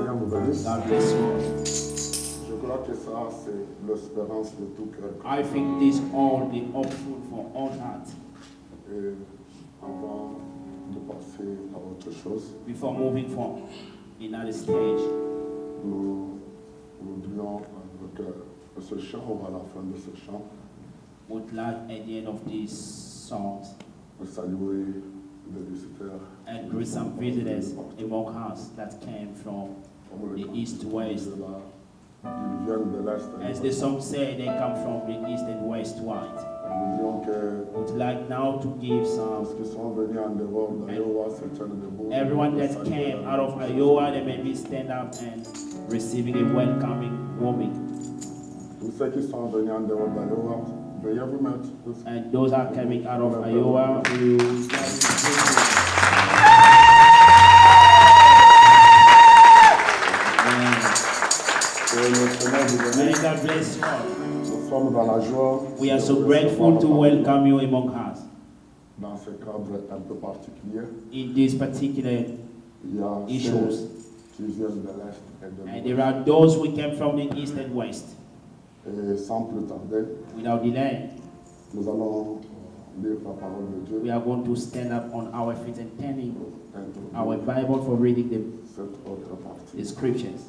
Seigneur vous bénisse. God bless you. Je crois que ça, c'est l'espérance de tout cœur. I think this all the hopeful for all heart. Et avant de passer à autre chose, Before moving from another stage, nous voudrions, avec ce chant, ou à la fin de ce chant, would like at the end of these songs saluer les visiteurs and greet some visitors among us that came from the east to west. Ils viennent de l'Est. As the song said, they come from the east and west wide. Nous voudrions que Would like now to give some ceux qui sont venus en dehors d'Iowa se tiennent debout. everyone that came out of Iowa, they may be stand up and receiving a welcoming warming. Tous ceux qui sont venus en dehors d'Iowa, veuillez vous mettre. And those are coming out of Iowa, we May God bless you all. Nous sommes dans la joie. We are so grateful to welcome you among us. Dans ce cadre un peu particulier, In this particular il y a issues. ceux qui viennent de l'Est et de And l'Ouest. there are those who came from the east and west. Et sans plus tarder, Without delay, nous allons lire la parole de Dieu we are going to stand up on our feet and turning pour our introduire Bible for reading cette autre partie. the scriptures.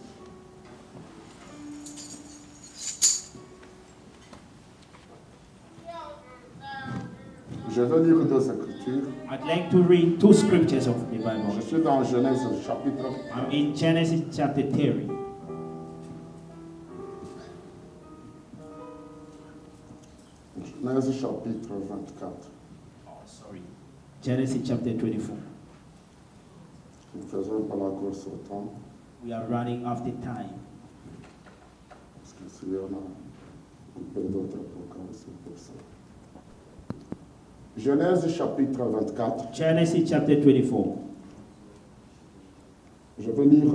Je vais lire deux écritures. I'd like to read two scriptures of the Je Bible. suis dans Genèse chapitre I'm in Genesis chapter 30. Genèse chapitre 24. Oh, sorry. Genesis chapter 24. Nous faisons pas la course au temps, We are running after time. parce que s'il y en a un peu d'autres programmes, c'est pour ça. Genèse chapitre 24. Genesis chapter 24. Je vais lire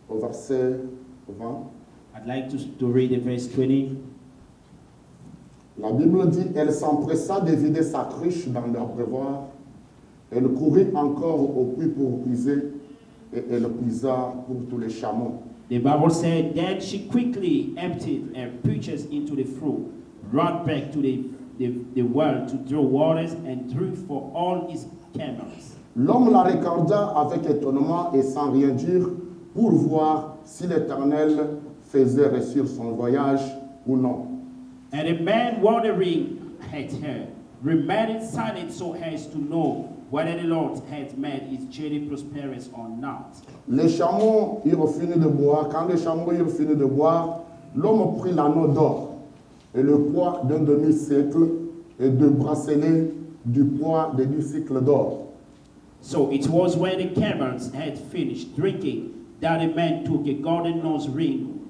au verset 20. I'd like to read the verse 20. La Bible dit, elle s'empressa de vider sa cruche dans l'abreuvoir. Elle courut encore au puits pour puiser, et elle puisa pour tous les chameaux. The Bible said, then she quickly emptied her pitchers into the fruit, ran back to the well to draw waters and drew for all his camels. L'homme la regarda avec étonnement et sans rien dire pour voir si l'Éternel faisait réussir son voyage ou non. And a man wondering at her remained silent so as to know whether the Lord had made his journey prosperous or not. Les chameaux eurent fini de boire. Quand les chameaux eurent fini de boire, l'homme prit l'anneau d'or et le poids d'un demi-siècle et deux bracelets du poids de 10 cycles d'or. So it was when the camels had finished drinking that the man took a golden nose ring,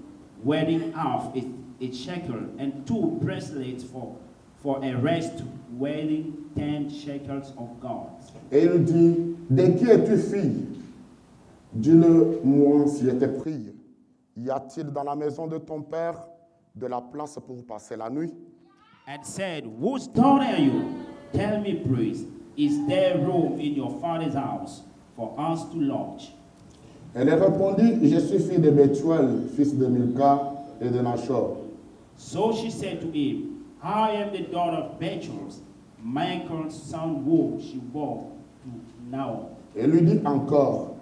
weighing half a shekel, and two bracelets for a rest, weighing 10 shekels of gold. Et il dit, de qui es-tu fille? Dis-le-moi si j'étais pris. Y a-t-il dans la maison de ton père de la place pour passer la nuit? And said, whose daughter are you? Tell me, please, is there room in your father's house for us to lodge? Elle répondit, je suis fille de Bethuel, fils de Milka et de Nachor. So she said to him, I am the daughter of Bethuel, Michael's son whom she bore to Naor. Et lui dit encore,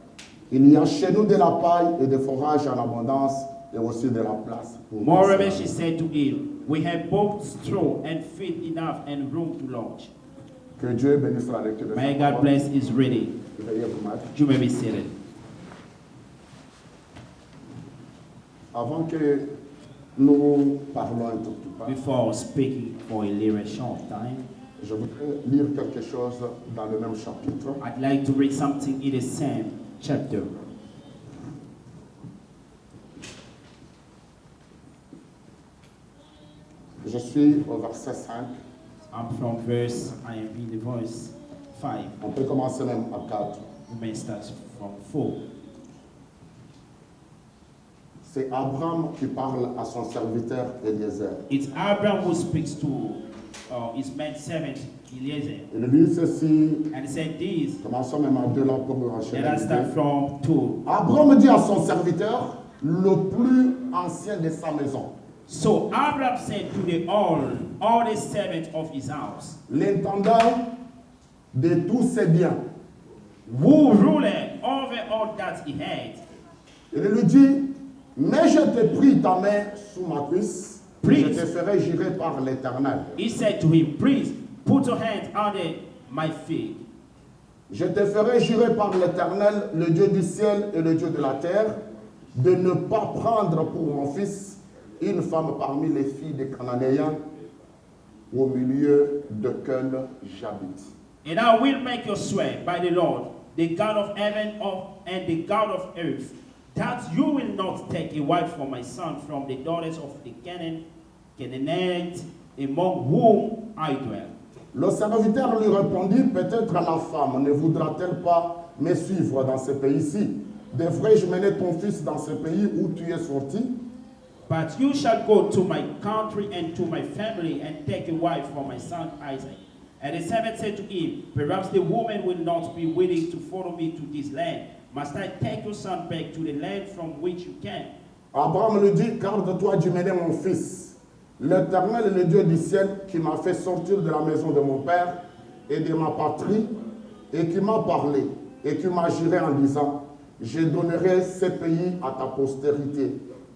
il y a chez nous de la paille et des fourrages en abondance et aussi de la place. Pour Moreover, passer she said to him, we have both straw and feed enough and room to lodge. Que Dieu bénisse la lecture de May sa God parole. bless his reading. Veuillez vous mettre. You may be seated. Avant que nous parlons un tout petit peu, Before speaking for a little short time, je voudrais lire quelque chose dans le même chapitre. I'd like to read something in the same chapter. Je suis au verset 5. I'm from verse, I am in the verse 5. On peut commencer même à 4. We may start from 4. C'est Abraham qui parle à son serviteur Eliezer. It's Abraham who speaks to his man servant Eliezer. Il dit ceci, And he said this. commençons même à 2 là pour enchaîner. Let us start from 2. Abraham dit à son serviteur, le plus ancien de sa maison, So Abraham said to the all the servants of his house, l'intendant de tous ses biens. who ruled over all that he had. Il lui dit, mais je te prie ta main sous ma cuisse, Prie. je te ferai jurer par l'Éternel. He said to him, Priest, put your hand under my feet. Je te ferai jurer par l'Éternel, le Dieu du ciel et le Dieu de la terre, de ne pas prendre pour mon fils une femme parmi les filles des Cananéens, au milieu desquelles j'habite. And I will make you swear by the Lord, the God of heaven and the God of earth, that you will not take a wife for my son from the daughters of the Canaanites among whom I dwell. Le serviteur lui répondit, peut-être la femme ne voudra-t-elle pas me suivre dans ce pays-ci? Devrais-je mener ton fils dans ce pays où tu es sorti? But you shall go to my country and to my family and take a wife for my son Isaac. And the servant said to him, perhaps the woman will not be willing to follow me to this land. Must I take your son back to the land from which you came? Abraham lui dit, garde-toi d'y mener mon fils. L'Éternel est le Dieu du ciel qui m'a fait sortir de la maison de mon père et de ma patrie et qui m'a parlé et qui m'a juré en disant, je donnerai ce pays à ta postérité.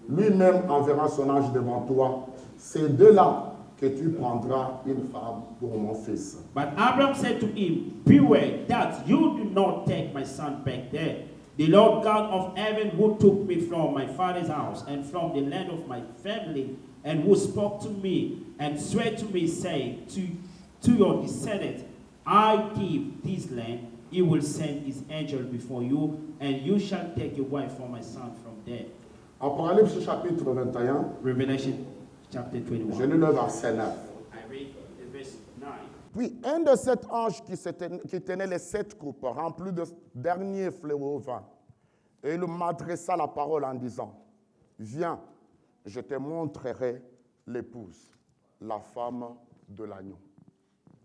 Lui-même enverra son âge devant toi. C'est de là que tu prendras une femme pour mon fils. But Abraham said to him, beware that you do not take my son back there. The Lord God of heaven who took me from my father's house and from the land of my family, and who spoke to me and swore to me, saying, to your descendants, I give this land, he will send his angel before you, and you shall take a wife for my son from there. Apocalypse chapitre 21, Revelation chapter je 21. lis le verset 9. I read the verse 9. Puis un de sept anges qui tenait les 7 coupes remplies de derniers fléaux au vin, et il m'adressa la parole en disant, viens, je te montrerai l'épouse, la femme de l'agneau.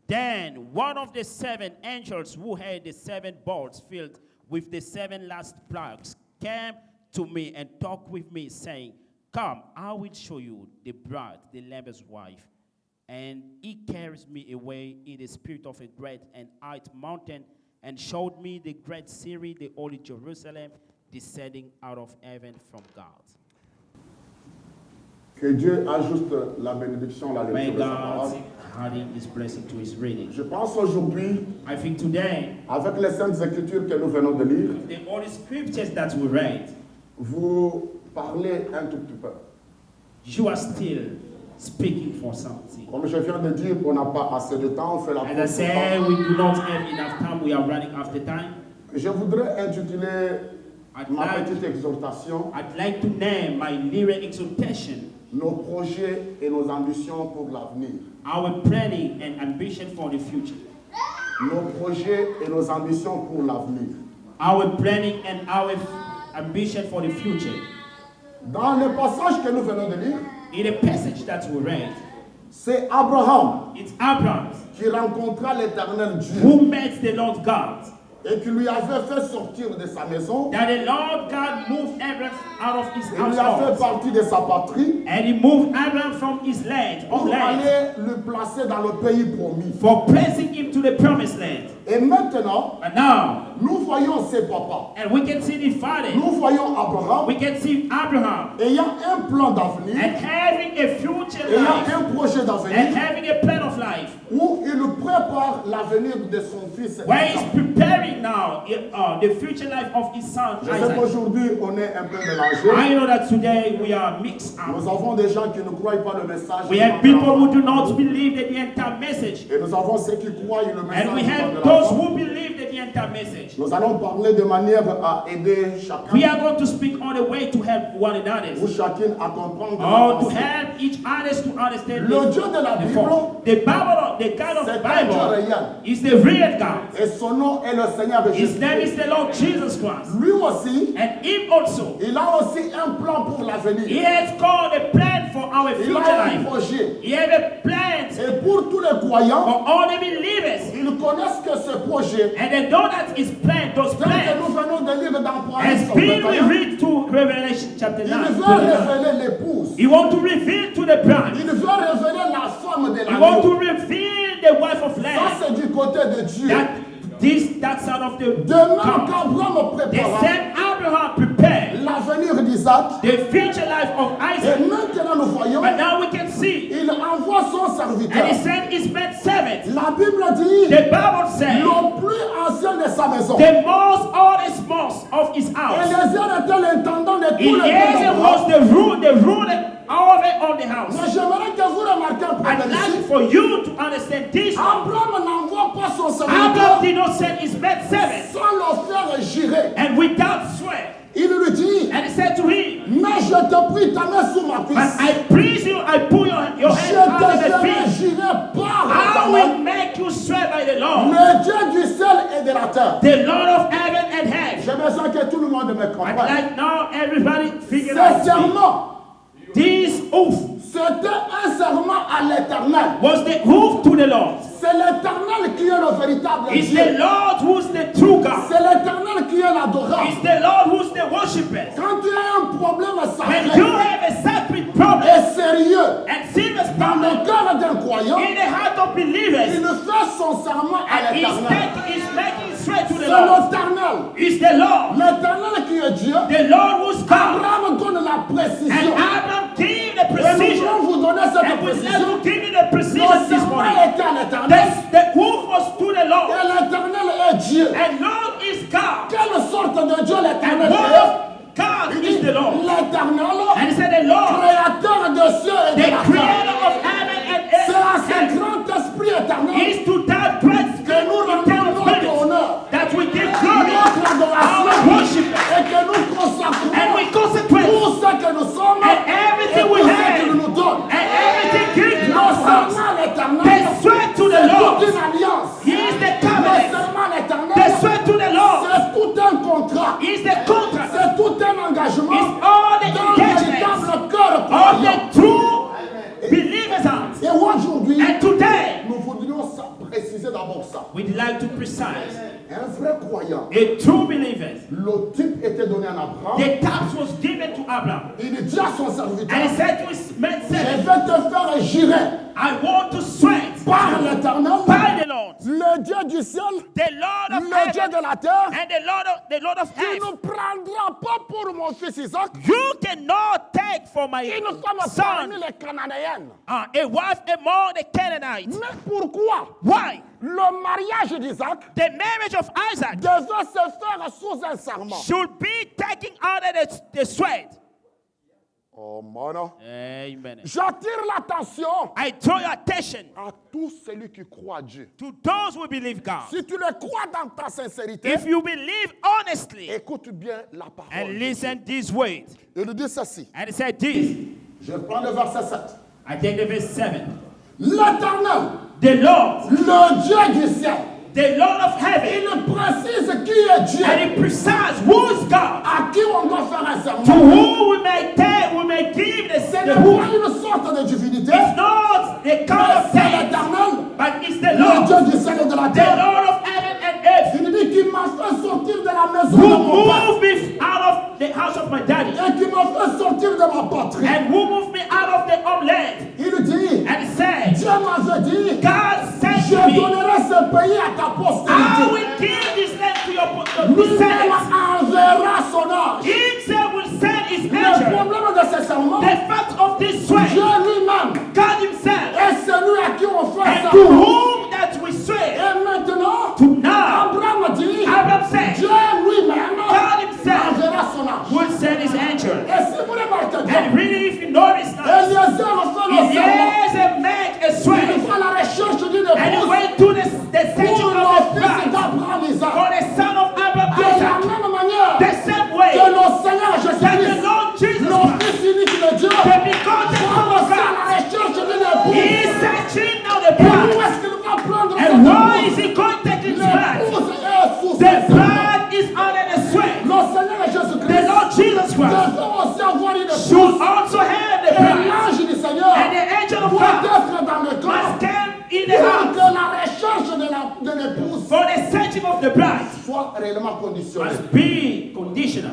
Then one of the 7 angels who had the 7 bowls filled with the 7 last plagues came to me and talked with me, saying, come, I will show you the bride, the Lamb's wife. And he carries me away in the spirit of a great and high mountain, and showed me the great city, the holy Jerusalem, descending out of heaven from God. Que Dieu ajuste la bénédiction à la May lecture de sa parole. God add his blessing to his reading. Je pense aujourd'hui, I think today, avec les saintes écritures que nous venons de lire, the holy scriptures that we read, vous parlez un tout petit peu. you are still speaking for something. Comme je viens de dire, on n'a pas assez de temps, on fait la As I course de said, temps. we do not have enough time. We are running after time. Je voudrais intituler ma petite I'd exhortation, like to name my lyric exhortation, nos projets et nos ambitions pour l'avenir. our planning and ambition for the future. Nos projets et nos ambitions pour l'avenir. Our planning and our ambition for the future. Dans le passage que nous venons de lire, In the passage that we read, c'est Abraham it's Abraham qui rencontra l'Éternel Dieu who met the Lord God. et qui lui avait fait sortir de sa maison. That the Lord God moved Abraham out of his Il lui a fait household. partie de sa patrie And he moved Abraham from his land, pour homeland, aller le placer dans le pays promis. for placing him to the promised land. Et maintenant, And now, nous voyons ses papas. and we can see the father, Nous voyons Abraham we can see Abraham, ayant un plan d'avenir, and having a future ayant life, un projet and d'avenir having a plan of life, où il prépare l'avenir de son fils. where he's Isaac. preparing now the future life of his son Je sais Isaac. qu'aujourd'hui, on est un peu mélangé. I know that today we are mixed Nous up. avons des gens qui ne croient pas le message. We have people who do not believe the entire message, Et nous avons ceux qui croient le message. and we du temps have de la those fin. who believe the enter message. Nous allons parler de manière à aider We chacun are going to speak on the way to help one another, ou chacune à comprendre la or to pensée. help each other to understand Le Dieu de la the Bible, form. The Bible, the God of c'est the un Dieu Bible réel. is the real God. Et son nom est le Seigneur His name Jésus. is the Lord Jesus Christ. Lui aussi, And him also, il a aussi un plan pour he l'avenir. has called a plan for our Il future a un life. projet. He has a plan Et pour tous les croyants, for all the believers. ils connaissent que ce projet, And they know that his plan, those tel que plans, nous venons de lire dans has Apocalypse been 21, revealed to Revelation chapter il 9. veut 29. révéler l'épouse. He wants to reveal to the bride. Il veut révéler la femme de He wants to l'agneau. reveal the wife of Ça, Lamb. c'est du côté de Dieu. That side of the De même God. qu'Abraham The prépara same Abraham prepared l'avenir d'Isaac, the future life of et Isaac. maintenant nous voyons, But now we can see, il envoie son and serviteur. he sent his man servant. La Bible dit, The Bible says, le plus ancien de sa maison. the most oldest most of his Et house. Eliezer était l'intendant de tout le Eliezer peuple. was the ruler of the house. Mais j'aimerais que vous remarquiez un I'd problème ici. like for you to understand this. Abraham n'envoie pas son Abraham serviteur did not send his man servant, sans le faire jurer. and without swear. Il lui dit, And he said to him, mais je te prie, ta main sous ma but cuisse. I praise you, I put your Je hand te under the ferai feet. jurer par I will l'Éternel, make you swear by the Lord, le Dieu du ciel et de la terre. the Lord of heaven and earth. J'ai besoin que tout le monde me I'd comprenne. like now everybody figure Ce out serment, this oath c'était un serment à l'Éternel. was the oath to the Lord. C'est l'Éternel qui est le véritable It's Dieu. the Lord who's the true God. C'est l'Éternel qui est l'adorable. It's the Lord who's the worshiper. Quand tu as un problème When you sacré have a sacred problem et sérieux and serious dans problem le cœur d'un croyant, in the heart of believers, il fait son serment à and l'Éternel. he's making straight to the C'est Lord. l'Éternel. It's the Lord. L'Éternel qui est Dieu. The Lord who's God. Abraham donne la And précision. Abraham gave the Et nous precision. allons vous donner cette And we précision. will give you the Le precision this serment morning. était à l'Éternel. The oath was to the Lord. Et l'Éternel est Dieu. And Lord is God. Quelle sorte de Dieu And l'Éternel one est? of God Il is dit the Lord. l'Éternel, And he said the Lord, créateur de cieux et de the la terre. creator of heaven and C'est à ce earth, grand esprit éternel is to that great que nous rendons eternal notre spirit honneur, that we give glory, notre our adoration worship, et que nous and consacrons we consecrate, tout ce que nous sommes and et everything tout we ce have, qu'il nous donne. and everything given to Le our house. serment à l'éternel, The sweat to the c'est toute Lord. une alliance. He is the Le covenant. serment à The l'éternel, sweat to the Lord. c'est tout un contrat. He is the contract. C'est tout un engagement It's all the dans le engagements véritable cœur of croyant. the true believers heart. Et aujourd'hui, And today, nous voudrions préciser d'abord ça. we'd like to precise Un vrai croyant, a true believer. le type était donné à Abraham. The task was given to Abraham. Il dit à son serviteur, And he said to his man je servant, vais te faire jurer I want to swear par l'Éternel, by the Lord, le Dieu du ciel, the Lord of le Dieu heaven, de la terre, and the Lord of qui ne earth. prendra pas pour mon fils Isaac You cannot take for my une femme son parmi les Cananéennes. a wife among the Canaanites. Mais pourquoi Why? le mariage d'Isaac The marriage of Isaac devait se faire sous un serment? should be taken out of the sweat. Oh, mon. Amen. J'attire l'attention I draw your attention à tout celui qui croit à Dieu. to those who believe God. Si tu le crois dans ta sincérité, If you believe honestly écoute bien la and parole. listen this way, Il dit ceci. and he said this, Je prends le verset 7. I take the verse 7. L'Éternel, The Lord, le Dieu du ciel, the Lord of heaven, il précise qui est Dieu, and he precise who is God, à qui on doit faire un to serment. whom we may give Ce the n'est who. pas une sorte de divinité, It's not the kind mais of c'est thing, l'Éternel, but it's the le Lord, Dieu du ciel et de la the terre. Lord of heaven and earth, Il dit qu'il m'a fait sortir de la maison who de mon père moved me out of the house of my daddy, et qui m'a fait sortir de ma patrie. and who moved me out of the homeland. Il dit, And he said, Dieu m'avait dit, God said je to me, donnerai ce pays à ta I postérité. will give this land to your Lui-même descendants. enverra son âge. Himself will send his Le angel. problème de ces serments, The fact of this swear, Dieu lui-même God himself, est celui à qui on fait and ça. to whom that we swear. Et maintenant, To now, Abraham dit, Abraham said, Dieu lui-même God himself enverra son âge. will send his angel. Et si vous remarquez bien, And really, if you notice now, Eliezer fait le if serment. Eliezer make a Il swear, fait la recherche d'une and he épouse went to the searching pour of le the fils bride d'Abraham for Isaac. the wife devait aussi avoir une should épouse. also have the Et bride. l'ange du Seigneur And the angel of doit God être dans le must corps come in the pour house que la recherche de l'épouse for the searching of the bride soit réellement conditionnée. must be conditional.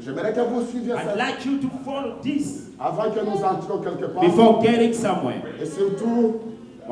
J'aimerais que vous suiviez I'd ça like you to follow this avant que nous entrions quelque part. before getting somewhere. Et surtout,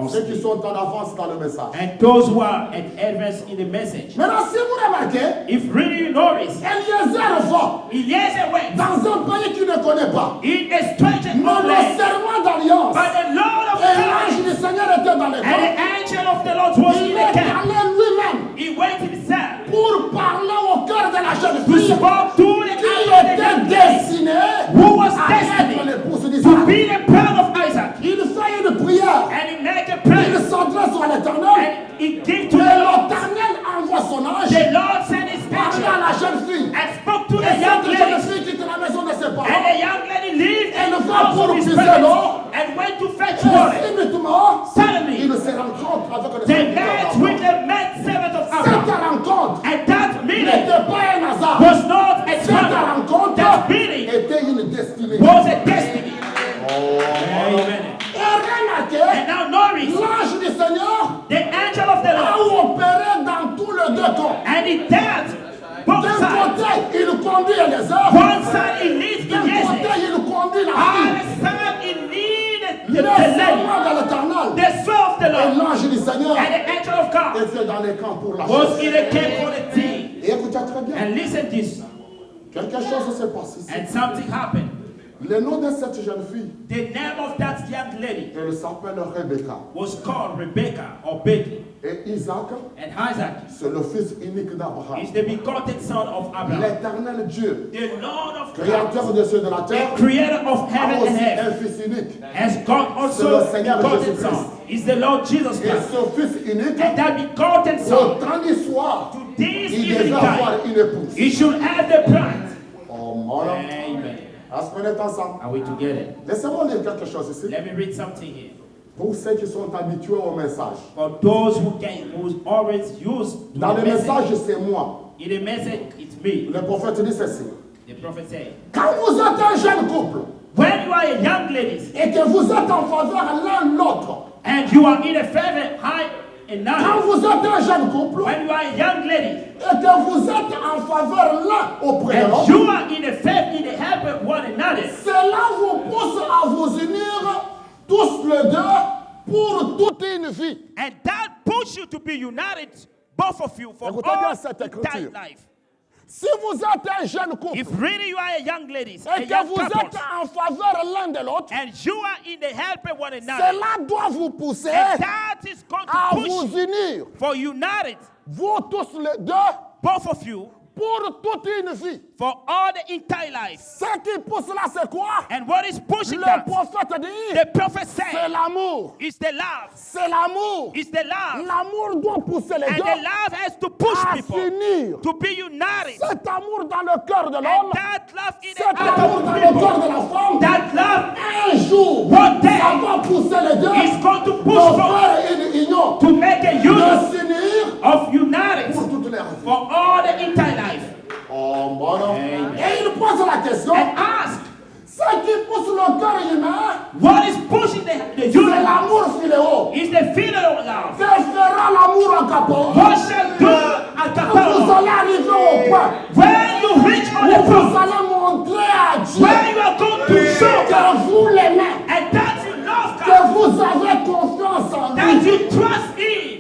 ceux qui sont en avance dans le message. And those who are advanced in the message. Maintenant, si vous remarquez, If really you notice, Eliezer fort Eliezer went dans un pays qu'il ne connaît pas. in a strange Mais le homeland, serment d'alliance but the Lord of et God l'ange du Seigneur était dans le and camp. the angel of the Lord was in Il the est camp. allé lui-même He went himself pour parler au cœur de la jeune to fille spoke to the qui angel of the était Lord destinée who was à être destined l'épouse to d'Isaac. be the bride of Isaac. Il fait une prière. And he made a Il prayer s'adresse à l'Éternel. and he gave Et to the Lord. l'Éternel envoie son ange The Lord sent his parler à angel la jeune fille. and spoke to Et the young cette jeune lady. fille quitte la maison de ses And parents. the young lady lived in Elle the va house pour of his puiser parents l'eau. and went to fetch Et water. subitement, Suddenly, il se rencontre avec le they serviteur met d'Abraham. with the man servant of Cette Abraham. rencontre And that meeting n'était pas un hasard. was not a Cette trouble. rencontre That meeting était une destinée. was a destiny. Oh, Amen. et remarquez, And now notice, l'ange du Seigneur the angel of the a Lord, opéré dans tous les deux camps. and he dealt both D'un sides. côté, il conduit Eliezer. One side he leads D'un côté, Eliezer. il conduit la Other fille. side he leads Le the lady. serment de l'Éternel. The soul of the Et Lord l'ange du Seigneur and the angel of God était dans les camps pour la was chasse. in the camp for the team. Et écoutez très bien, And listen this. quelque chose s'est passé ici. And something happened. Le nom de cette jeune fille, The name of that young lady elle s'appelle Rebecca. was called Rebecca or Betty. Et Isaac, And Isaac c'est le fils unique d'Abraham. is the begotten son of Abraham. L'éternel Dieu, The Lord of God, créateur des cieux et de la terre, the creator of a heaven and aussi earth, un fils unique. has God C'est le also Seigneur begotten Jésus-Christ. son. Is the Lord Jesus Et Christ. ce fils unique, And that begotten au son, temps du soir, to this il evening devait avoir time, une épouse. he should have the bride. Oh mon Dieu. Amen. Est-ce qu'on est ensemble? Are we together? Laissez-moi lire quelque chose ici. Let me read something here. Pour ceux qui sont habitués au message. For those who always use to Dans the le message, message. c'est moi. In the message, it's me. Le prophète dit ceci. The prophet said, Quand vous êtes un jeune couple when you are a young lady et que vous êtes en faveur l'un l'autre, and you are in a favor high and quand now, vous êtes un jeune couple when you are a young lady et que vous êtes en faveur l'un auprès de and l'autre, you are in a favor, in the help of one another, cela vous pousse à vous unir tous les deux pour toute une vie. and that push you to be united, both of you, for Écoutez bien all cette entire écriture. life. Si vous êtes un jeune couple If really you are a young lady, a et que young vous couple, êtes en faveur l'un de l'autre, and you are in the help of one another, cela doit vous pousser and that is going à to push vous you unir, for united, vous tous les deux, both of you, pour toute une vie. for all the entire life. Ce qui pousse là, c'est quoi? And what is pushing Le that? prophète dit, The prophet c'est said, l'amour. it's the love. C'est l'amour. It's the love. L'amour doit pousser les And deux the love has to push à people s'unir. to be united. Cet amour dans le cœur de And l'homme, that love in the cet heart amour of dans le cœur people, de la femme, that love un jour, One day, ça va pousser les deux is going to de push forward faire une union, to make a de union s'unir of united pour toute leur vie. for all the entire life. Oh, mon Dieu. Amen. Et il pose la question, And ask, ce qui pousse le cœur humain, what is pushing the c'est union? l'amour philéo. Is the feeling of love. Que fera l'amour en capot? What shall do at the Quand vous power? allez arriver au point When you reach on the où vous point, allez montrer à Dieu where you are going to show que vous l'aimez, and that you love que God, vous avez confiance en that lui. you trust in.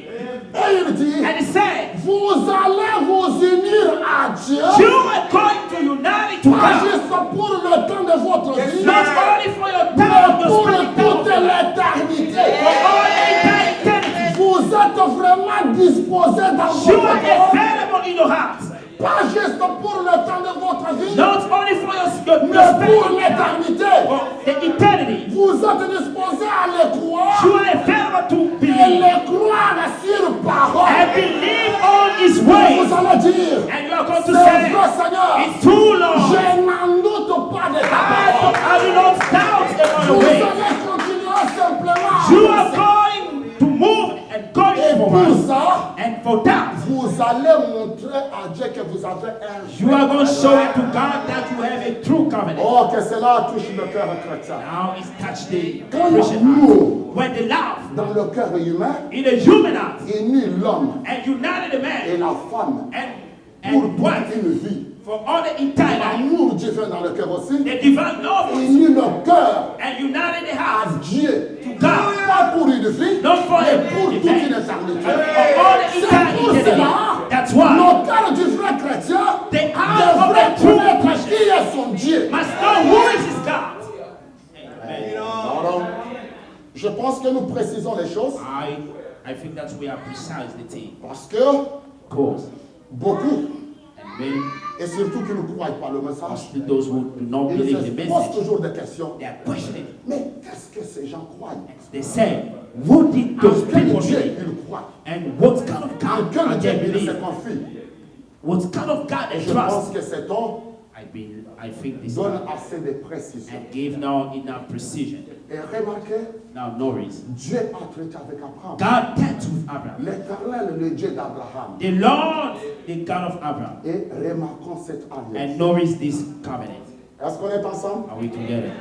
Et il dit, And he said, vous allez vous unir à Dieu, you are going to unite to pas God. juste pour le temps de votre vie, Not only for your mais time, your pour spending time toute of your life, l'éternité. for all the entire eternity. Vous êtes vraiment disposé dans You votre are cœur, available in your heart. pas juste pour le temps de votre vie, Not only for your mais pour spending time, l'éternité. for the eternity. Vous êtes disposé à les croire You are available to et believe les croire sur parole. and believe on His Vous ways. allez dire, And you are going to c'est say, vrai Seigneur, it's too long. je n'en doute pas de ta parole. I do not doubt about the Vous way. allez continuer simplement à You are avancer. going to move and going Et pour forward. ça, And for that, vous allez montrer à Dieu que vous avez un You are going to show it to God that you have a true covenant. Oh, que cela touche le cœur chrétien. Now it's touched the Quand Christian l'amour heart. When the love dans le cœur humain in the human heart unit l'homme and united the et man la femme and pour wife toute une vie. for all the entire life, L'amour divin dans le cœur aussi the divine love unit le cœur and united the à heart Dieu. to God. Pas pour une vie, Not for mais a pour toute man, une but éternité. for all the C'est pour eternity. cela That's why le cœur du vrai chrétien the heart of devrait the true connaître qui est son Dieu. must know who is his God. Amen. Alors, je pense que nous précisons les choses I think that we are precise the thing. parce que Of course. beaucoup, And many, et surtout qui ne croient pas le message, especially those who do not ils believe the se posent message, toujours des questions. they are questioning. Mais qu'est-ce que ces gens croient? They say, what did those En quel people Dieu believe? ils croient? And what kind of En God quel are Dieu they ils se believe? confient? What kind of God Et they je pense trust? que cet homme I think this donne God assez de précision. and gave now enough precision. Et remarquez, Now notice, Dieu a traité avec Abraham. God dealt with Abraham. L'Éternel, le Dieu d'Abraham. The Lord, the God of Abraham. Et remarquons cette alliance. And notice this covenant. Est-ce qu'on est ensemble? Are we together?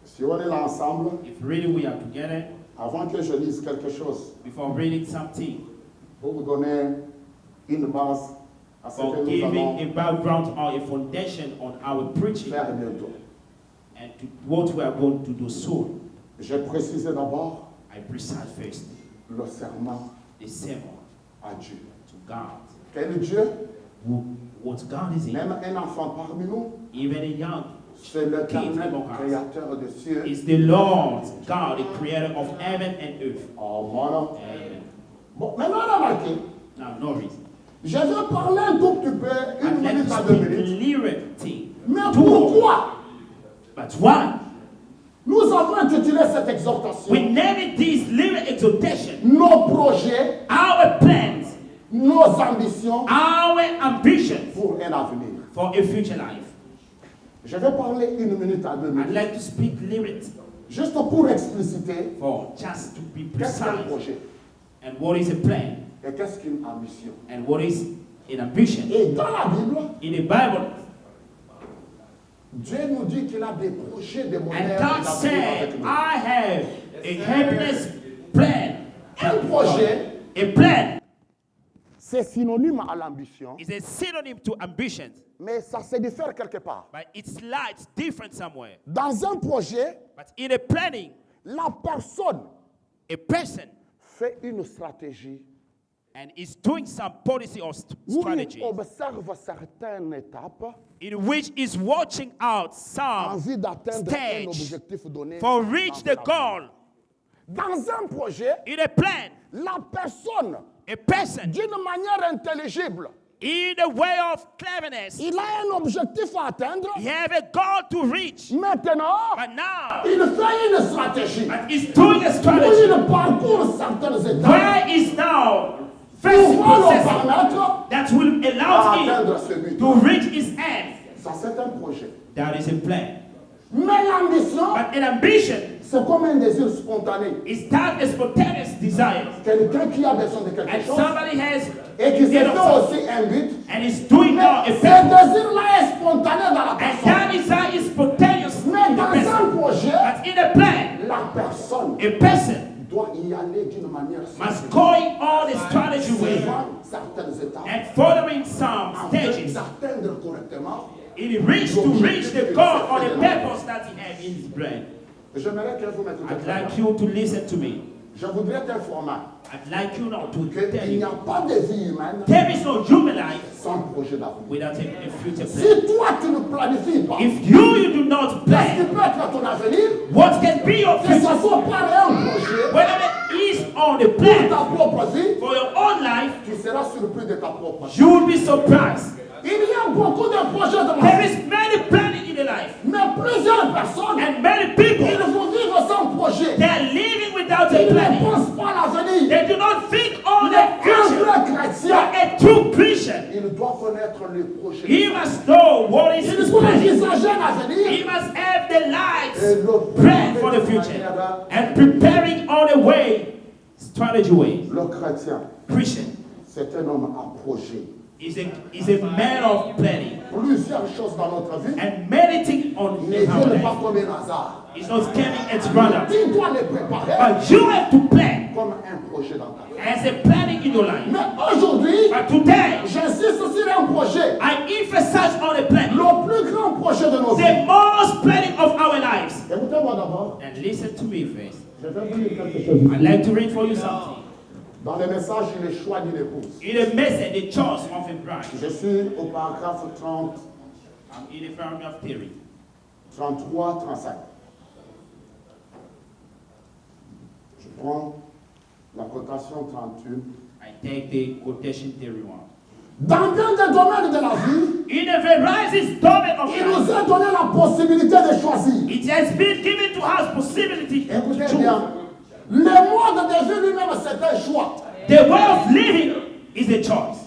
Si on est là ensemble, If really we are together, avant que je lise quelque chose, before reading something, pour vous donner une base à ce que for nous giving allons a background or a foundation on our preaching faire bientôt. and to what we are going to do soon, J'ai précisé d'abord I precise first le serment the sermon à Dieu. to God. Quel Dieu? What God is in, Même un enfant parmi nous, even a young, c'est l'Éternel créateur des cieux. is the Lord God, the creator of heaven and earth. Oh, voilà. Amen. Bon, maintenant remarquez, Now, notice, je vais parler un tout petit peu, une I'd like minute to à 2 speak minutes. liberty. Mais to all. pourquoi But why? nous avons intitulé cette exhortation We named this little exhortation, nos projets, our plans, nos ambitions our ambitions pour un avenir. for a future life. Je vais parler une minute à 2 I'd minutes, like to speak liberty juste pour expliciter for just to be qu'est-ce qu'un precise. projet And what is a plan? et qu'est-ce qu'une ambition. And what is an ambition? Et dans la Bible, In the Bible, Dieu nous dit qu'il a des projets de and bonheur God et d'avenir said, avec nous. I have a happiness plan. Un projet, A plan c'est synonyme à l'ambition, is a synonym to ambition, mais ça se diffère quelque part. but it's light different somewhere. Dans un projet, But in a planning, la personne a person fait une stratégie and is doing some policy or où strategy il observe certaines étapes in which is watching out en some vue d'atteindre un stage objectif donné. for reach the dans goal. Dans un projet, In a plan, la personne, a person d'une manière intelligible, in a way of cleverness, il a un objectif à atteindre. he have a goal to reach. Maintenant, But now, il fait une stratégie but he's doing a où strategy il parcourt certaines étapes where is now pour first le process permettre that will à allow him atteindre ce but. to reach his end. Ça, c'est un projet. That is a plan. Mais l'ambition, But an ambition c'est comme un désir spontané. is that a spontaneous desire. Quelqu'un qui a besoin de quelque And chose somebody has et qui se need fait of something, aussi un but. and is doing now a Mais ce purpose. désir-là est spontané dans la And personne. that desire is spontaneous in Mais the dans person. un projet, But in a plan, la personne a person doit y aller d'une manière must go in all the strategy way suivant certaines étapes and following some afin stages d'atteindre correctement. in reach to reach the goal or the purpose that he has in his brain. J'aimerais que vous m'écoutez. I'd like you to listen to me. Je voudrais t'informer I'd like you now to tell qu'il n'y a you pas de vie humaine there is no human life sans projet d'avenir. without a future plan. Si toi tu ne planifies pas, If you do not qu'est-ce qui plan, peut être ton avenir? what can be your Que ce future? soit par un projet Whether it is on the pour plan ta propre vie, for your own life, tu seras surpris de ta propre vie. you will be surprised. Il y a beaucoup de projets dans la There vie, is many planning in the life, mais plusieurs personnes, and many people ils vont vivre sans projet. they are living without a Ils ne planning. pensent pas à l'avenir. They do not think on Mais the un future. vrai chrétien, A true Christian, il doit connaître les projets. he must know what is Il his doit planning. envisager un avenir. He must have the Et lights le plan for the future and preparing all the way, strategy ways. Le chrétien, Christian. C'est un homme à projet. He's a man of planning. Plusieurs choses dans notre vie And many things on ne in our viennent pas life. comme un hasard. It's not coming as random. Tu dois les préparer But you have to plan comme un projet dans ta vie. as a planning in your life. Mais aujourd'hui, But today, j'insiste sur un projet. I emphasize on the planning. Le plus grand projet de nos vies. The most planning of our lives. Écoutez-moi d'abord. And listen to me first. Je vais vous lire quelque chose. I'd like to read for you something. Dans le message, il est choix d'une épouse. In a message, the choice of a bride. Je suis au paragraphe 30, I'm in the paragraph theory. 33, 35. Je prends la cotation 31. I take the quotation theory one. Dans bien des domaines de la vie, In a various domain of il nous life, a donné la possibilité de choisir. it has been given to us possibility to Écoutez choose. bien, le mode de vie lui-même, c'est un choix. The way of living is a choice.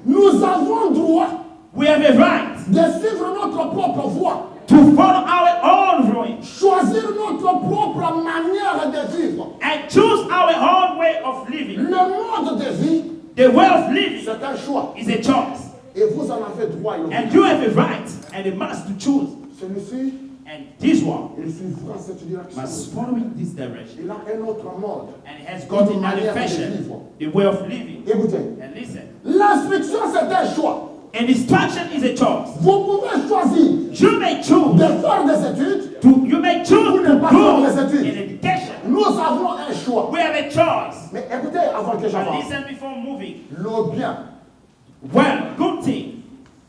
Nous avons droit We have a right de suivre notre propre voie, to follow our own road choisir notre propre manière de vivre. and choose our own way of living. Le mode de vie, The way of living c'est un choix. is a choice. Et vous en avez droit. And you have a right and a must to choose. Celui-ci, And this one il suivra cette direction. must follow in this direction. Il a un autre mode. And it has got a manifestation, the way of living. Écoutez, And listen, l'instruction, c'est un choix. an instruction is a choice. Vous pouvez choisir You may choose de faire des études. you may choose to go in education. Nous avons un choix. We have a choice. Mais écoutez, avant que But j'avance, listen before moving. le bien, Well, good thing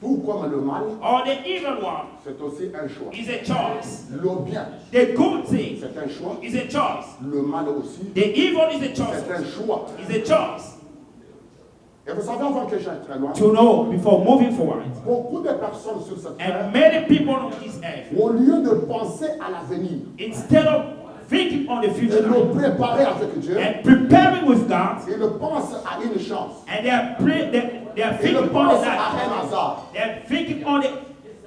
tout comme le mal, or the evil one c'est aussi un choix. is a choice. Le bien, The good thing c'est un choix. is a choice. Le mal aussi, The evil is a c'est choice. un choix. Is a choice. Et vous savez, avant que j'aille très loin, To know before moving forward. beaucoup de personnes sur cette terre, And many people on this earth, au lieu de penser à l'avenir instead of thinking on the et future de préparer avec Dieu, and preparing with God, ils pensent à une chance. and they are Ils thinking on the pensent à life. un hasard. They are thinking on it.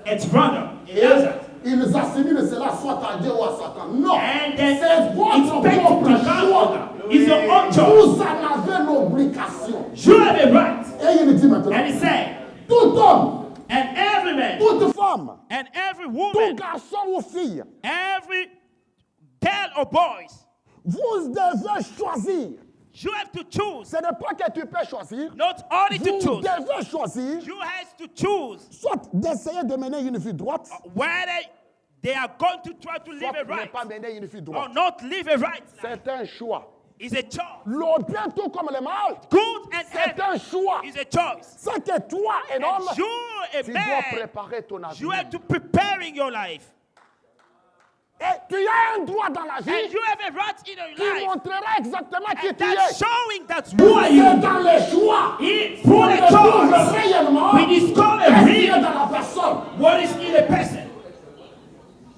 It's random. It Et doesn't. ils assimilent cela soit à Dieu ou à Satan. Non, And then c'est votre expect propre to God. choix. It's your own choice. Vous en avez l'obligation. You have a right. Et il dit maintenant, And he said, tout homme, and every man, toute femme, and every tout woman, garçon ou fille, every girl or boys, vous devez choisir. you have to choose. Ce n'est pas que tu peux choisir. Not only to Vous choose, devez choisir you have to choose soit d'essayer de mener une vie droite, whether they are going to try to live soit a de ne right pas mener une vie or droite. not live a right life. C'est un choix. It's a choice. Le bien tout comme le mal, Good and c'est evil un choix. is a choice. C'est que toi, un homme, And you, a tu dois man, préparer ton you avenir. have to preparing your life. Et tu as un droit dans la And vie you have a right in your qui life. montrera exactement qui And tu that's es. showing that's who are C'est you. dans les choix Through qu'on the découvre choice, réellement we discover ce qui est real dans la personne. what is in a person.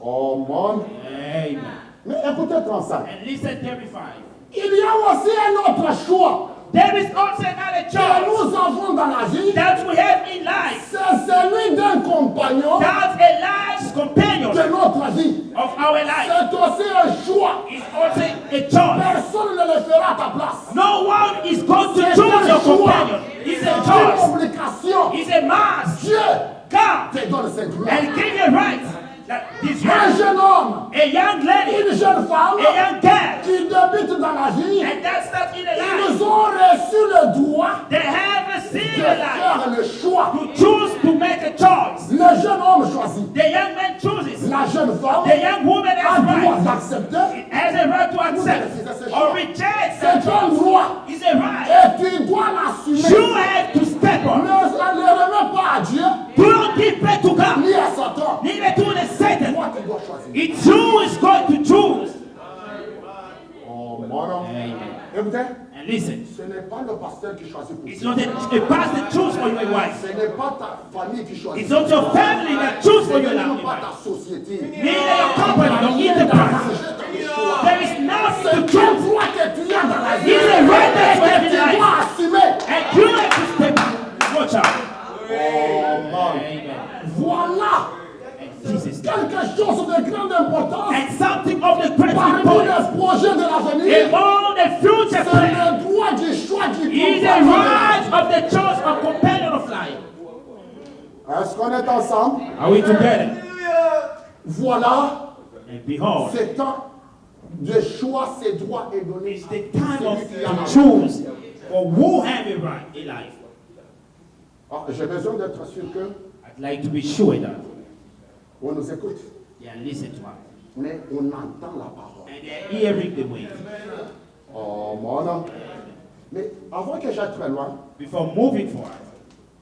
Oh mon. Amen. Mais écoutez comme ça. And listen, terrified. Il y a aussi un autre choix There is also another que choice nous avons dans la vie. that we have in life. C'est celui d'un compagnon That's a life's companion de notre vie. of our life. C'est aussi un choix. It's also a choice. Personne ne le fera à ta place. No one is going to C'est choose un your choix. companion. It's C'est a une choice. obligation. It's a must. Dieu God te donne cette droit. and give you right. That this Un right. jeune homme, A young lady, une jeune femme a young girl, qui débute dans la vie, and that's not in a life. ils ont reçu le droit They have a de single life faire le choix. to choose to make a choice. Le jeune homme choisit. The young man chooses. La jeune femme The young woman a has droit right. d'accepter. Has a right to accept or reject that C'est un choice. droit. It's a right. Et tu dois l'assumer. You have to step Ne up. le remets pas à Dieu, Do not give back to God. ni à Satan. Neither to the Satan. Toi, tu dois choisir. It's you who is going to choose. Oh, mon homme. Amen. Écoutez, And listen, ce n'est pas le pasteur qui choisit pour it's toi. not a pastor choose for you a wife. Ce n'est pas ta famille qui choisit. It's not your family that choose Ce for you n'est a même pas wife. ta société. Neither your company, your enterprise. There is nothing C'est to un choose. droit que tu as dans la vie. It's a right that you have Et in tu life. dois assumer. And you have to step up. Watch out. Oh, mon. Amen. Voilà And this is quelque chose de grande importance and something of the great parmi importance les projets de l'avenir. in all the the future C'est plan. le droit du choix du Is the compagnon. right of the choice of companion of life. Est-ce qu'on est ensemble? Are we together? Voilà, And behold, c'est temps de choix, ces droits est donné. it's the time of Celui qui a la- to choose for who have a right in life. Ah, j'ai besoin d'être sûr que I'd like to be sure that on nous écoute, they are listening to us mais on entend la parole. and they're hearing the way. Oh, mon homme. Mais avant que j'aille très loin, Before moving forward,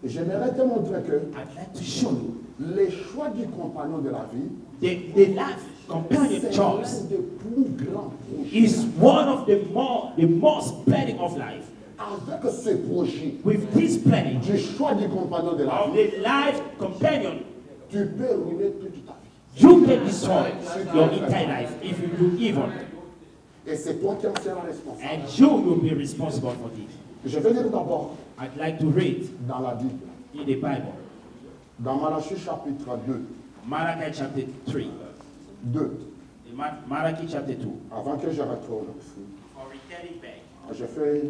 j'aimerais te montrer que I'd like to show you les choix du compagnon de la vie, the life companion c'est choice l'un des plus grands projets. is one of the most planning of life. Avec ce projet With this planning du choix du compagnon de la of vie, the life companion, tu peux ruiner toute ta vie. you can destroy your entire life if you do evil, Et c'est toi qui en seras responsable. and you will be responsible for this. Je vais lire d'abord I'd like to read dans la Bible, in the Bible, dans Malachie chapitre 2, Malachi chapter 3, 2, in Malachi chapter 2. avant que je retourne ici. For returning back, Je fais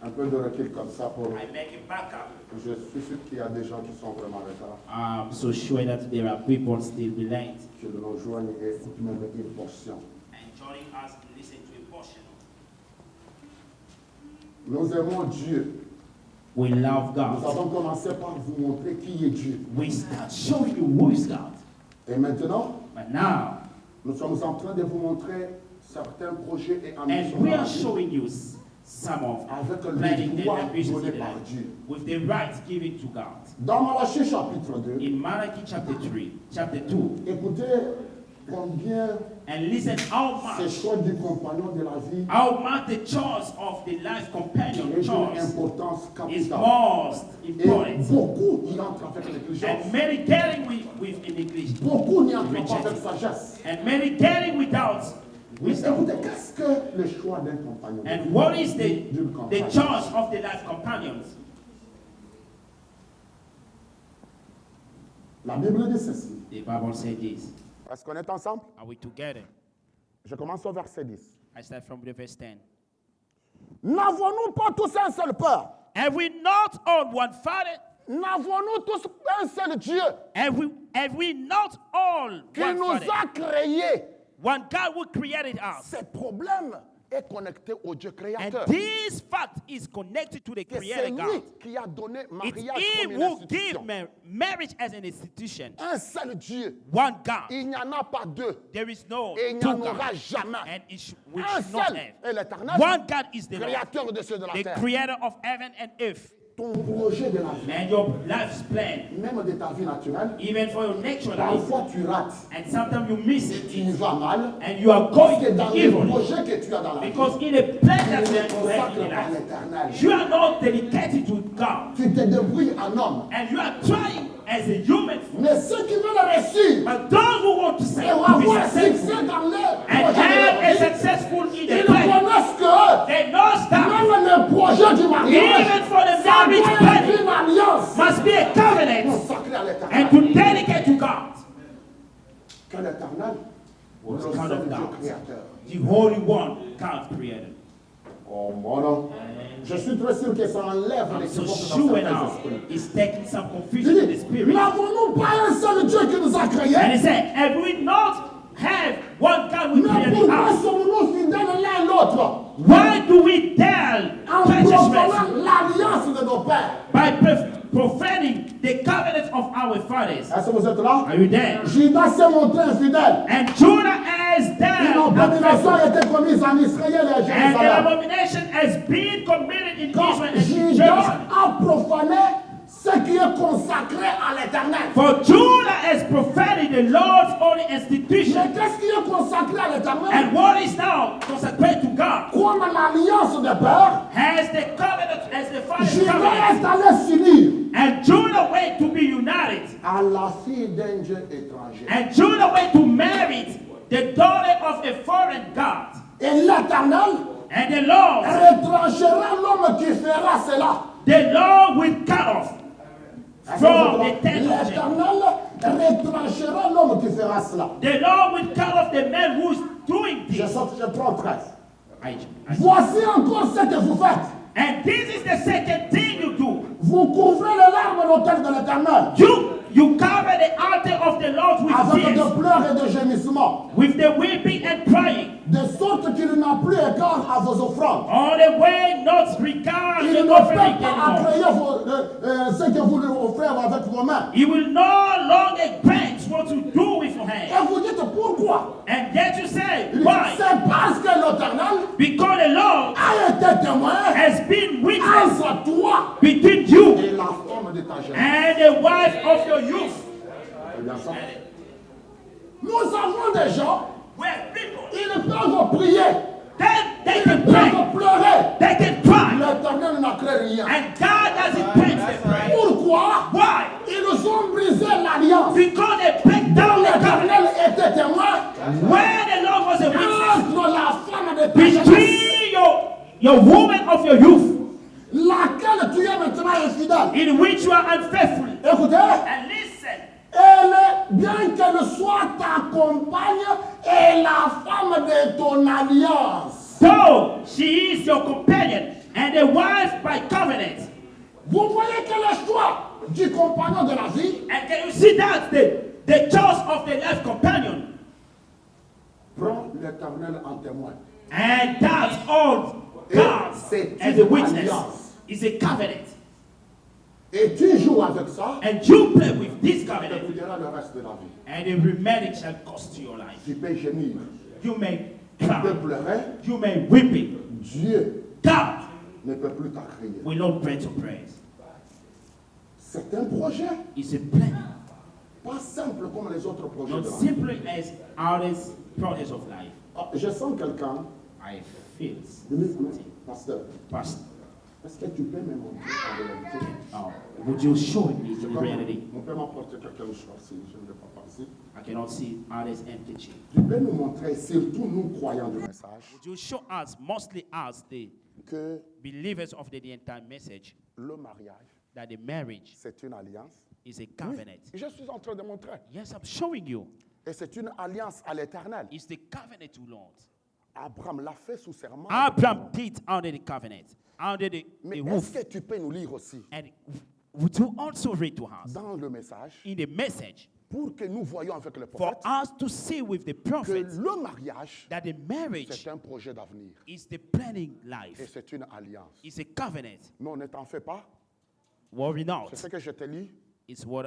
un peu de recul comme ça pour... I make it back up. Je suis sûr qu'il y a des gens qui sont vraiment en retard, I'm so sure that there are people still behind qui nous rejoignent et écoutent même une portion. and joining us to listen to a portion. Nous aimons Dieu. We love Nous God. avons commencé par vous montrer qui est Dieu. We start showing you who is God. Et maintenant, But now, nous sommes en train de vous montrer certains projets et ambitions and we dans la are vie showing you some of avec le planning droit and ambitions donné in the par life Dieu. with the right given to God. Dans Malachie chapitre 2, In Malachi chapter 3, chapter 2, écoutez combien and listen how ces much, choix du compagnon de la vie the choice of the life companion est d'une choice importance is capitale. most Et important. beaucoup y entrent avec négligence. And many getting with in English, Beaucoup n'y entrent pas avec sagesse. and many getting without Mais wisdom. écoutez, qu'est-ce que le choix d'un compagnon? And what is D'une the compagnie. choice of the life companions? La Bible dit ceci. The Bible said this. Est-ce qu'on est ensemble? Are we together? Je commence au verset 10. I start from the verse 10. N'avons-nous pas tous un seul Père? Have we not all one Father? N'avons-nous tous un seul Dieu Have we not all qui one nous Father? a créés? One God who created us. Ce problème est connecté au Dieu And créateur. this fact is connected to the Que c'est Creator lui God. qui a donné It's mariage Him comme une who institution. gave marriage as an institution. Un seul Dieu. One God. Il n'y en a pas deux. There is no Et il n'y two en gods. aura jamais. And we Un should not seul have. est l'éternel, One God is the Lord, créateur de ceux de la the terre. creator of heaven and earth. Ton projet de la vie, And your life's plan, même de ta vie naturelle, even for your natural life. parfois tu rates. And sometimes you miss it. Tu y vas mal. And you are Parce going que dans les evil. projets que tu as dans la vie, Because in the plan tu that ne you have consacres in pas life, l'éternel. you are not dedicated to God. Tu te débrouilles en homme. And you are trying as a human. Mais ceux qui veulent réussir But those who want to say, et to avoir be succès successful dans leur and projet de have a la vie, successful in ils the plan, reconnaissent que they know that même le projet du mariage, even for the ça marriage doit être planning une alliance must be a covenant consacrée à and l'éternel. to dedicate to God. Que l'éternel, le Was the kind seul of Dieu God, créateur. the Holy One God created. Oh mon homme, je suis très sûr que ça enlève I'm les so dans sure certains now esprits. it's taking some Il confusion in the dit, spirit. n'avons-nous pas un seul Dieu qui nous a And créés? he said, have we not have one God who Mais created pourquoi us? sommes-nous fidèles l'un à l'autre Why do we tell en precious profanant rest l'alliance de nos pères? by profaning the covenant of our fathers? Est-ce que vous êtes là? Are you there? Judas s'est montré infidèle. And Judah has Une done abomination a a été commise en Israël et à and an Jérusalem. abomination has been committed in Quand Israel and Judas Jerusalem. a profané ce qui est consacré à l'éternel. For Judah has profaned the Lord's holy Mais institution. qu'est-ce qui est consacré à l'éternel? And what is now consecrated to God Comme l'alliance des pères, has the covenant as the father's Judas covenant. est allé s'unir And Judah went to be united. à la fille d'un Dieu étranger. And Judah went to marry the daughter of a foreign god. Et l'éternel And the Lord, retranchera l'homme qui fera cela. the Lord will cut off from the tent of Jacob. L'éternel retranchera l'homme qui fera cela. The Lord will cut off the man who's doing this. Je prends 13. Voici encore ce que vous faites. And this is the second thing you do. Vous couvrez les larmes de l'autel de l'Éternel You cover the altar of the Lord with avec tears, de pleurs et de gémissements, with the weeping and crying, de sorte qu'il n'a plus égard à vos offrandes. on the way not regard Il the ne offering peut pas anymore. accueillir ce que vous lui offrez avec vos mains. He will no longer grant what to do with your Et hand. vous dites pourquoi? And yet you say, Il dit, why? c'est parce que l'Éternel Because the Lord a été témoin has been witness entre toi between you et la femme de ta jeunesse. and the wife of your youth. C'est bien ça. Nous avons des gens, Where people, ils peuvent prier, they ils can pray, peuvent pleurer. they can cry, L'Éternel n'a créé rien. and God doesn't grant them prayer. Pourquoi? Why? Ils ont brisé l'alliance. Because they break down the covenant L'Éternel était témoin where the Lord was a witness entre la femme de ta jeunesse, between your woman of your youth, laquelle tu es maintenant infidèle. in which you are unfaithful. Écoutez, And listen, elle, bien qu'elle soit ta compagne, est la femme de ton alliance. though she is your companion and a wife by covenant. Vous voyez que le choix du compagnon de la vie And can you see that the choice of the life companion? prend l'Éternel en témoin. And that's all God c'est as une a witness. alliance. Is a covenant. Et tu joues avec ça, And you play with this et covenant, tu diras le reste de la vie. and the remaining shall cost you your life. Tu peux gémir, You may tu peux cry, pleurer, you may weep it. Dieu God ne peut plus t'accueillir. will not grant your prayers. C'est un projet, It's a plan, pas simple comme les autres projets not de la vie. simply as others' projects of life. Ah, je sens quelqu'un, I feel il me dit, something. pasteur, Pastor, est-ce que tu peux me montrer en réalité? would you show me Je in peux reality? On peut m'apporter quelque chose si je ne vais pas passer. I cannot see others' handkerchief. Tu peux nous montrer, surtout nous croyants du message, Would you show us, mostly us, the que believers of the entire message, le mariage, that the marriage c'est une alliance? is a Oui, covenant? je suis en train de montrer. Yes, I'm showing you. Et c'est une alliance à l'éternel. It's the covenant to Lord. Abraham l'a fait sous serment. Abraham did under the covenant, under the Mais est-ce roof. que tu peux nous lire aussi And would you also read to us dans le message in the message pour que nous voyions avec le for prophète us to see with the que prophet le mariage, that the marriage c'est un projet d'avenir is the planning et life, c'est une alliance. it's a covenant. Non, ne t'en fais pas. Worry not. C'est ce que je te lis. It's what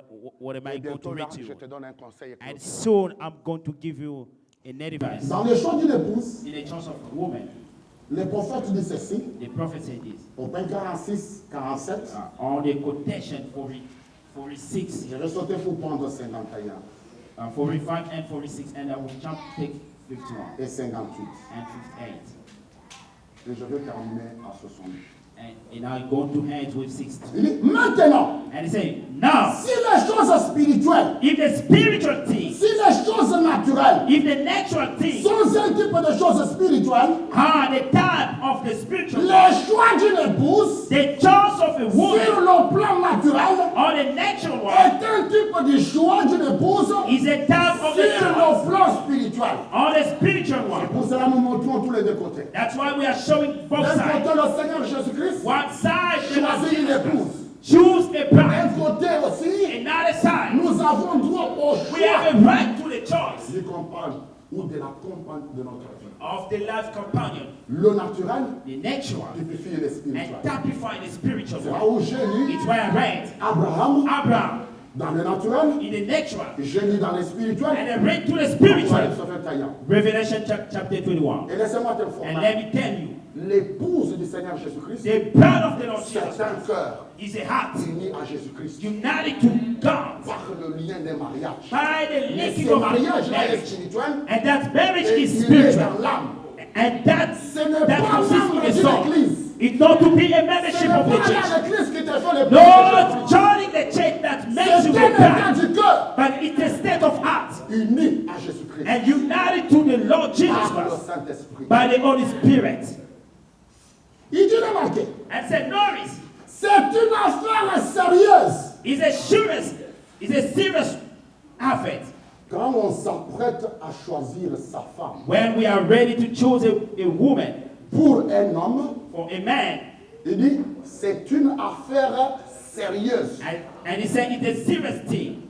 am I Et going to bientôt là, read to je you? te donne un conseil. et And clôture. soon I'm going to give you an advice. Dans les choix d'une épouse, In the choice of a woman, les prophètes disent ceci. the prophet said this. Au pain 46, 47. On the quotation 46, Je vais sauter pour prendre 51 45 and 46, and I will jump take 51 et 58. and 58. Et je vais terminer à 60. And I go to head with 60. Il dit, maintenant, And he said, now, si les choses spirituelles, if the spiritual things, si les choses naturelles if the natural things sont un type de choses spirituelles, are the type of the spiritual, les choix d'une épouse, the choice of a sur woman le plan naturel, or the natural one est un type de choix d'une épouse is a type of sur the choice le plan spirituel. or the spiritual Et one. pour cela, nous montrons tous les deux côtés. That's why we are showing both D'un sides. côté, le Seigneur Jésus-Christ One side, the Lord choisit une Jesus épouse. Christ. Choose a D'un bride. côté aussi, Another side, nous avons droit au we have choix a right to the choice du compagne ou de la compagne de notre vie. of the life companion, Le naturel the natural, typifie le and spirituel. typify the spiritual C'est là one. où j'ai lu It's why I read Abraham Abraham dans le naturel, in the natural, j'ai lu dans le and spirituel. I read to the Pourquoi il spiritual. se fait taillant. Revelation chapter 21. Et laissez-moi And t'informer, let me tell you, l'épouse du Seigneur Jésus-Christ, the blood of the Lord c'est Jesus un cœur is a heart uni à Jésus-Christ united to God par le lien des mariages. by the Mais linking ce of mariage-là est marriage. spirituel And that marriage et is il est spiritual. dans l'âme. And that Ce n'est that pas consists in membre the d'une soul. église. It's not to be a Ce membership n'est of the pas church. là l'église qui te fait le Not joining the church that makes C'est you un a état bride, du cœur but it's a state of heart uni à Jésus-Christ and united to the Lord Jesus par le Christ Saint-Esprit. by the Holy Spirit. Il dit remarquez, And said, Norris c'est une affaire sérieuse is a serious affair. quand on s'apprête à choisir sa femme. When we are ready to choose a woman, pour un homme, for a man. il dit, c'est une affaire sérieuse. And he said it's a serious thing.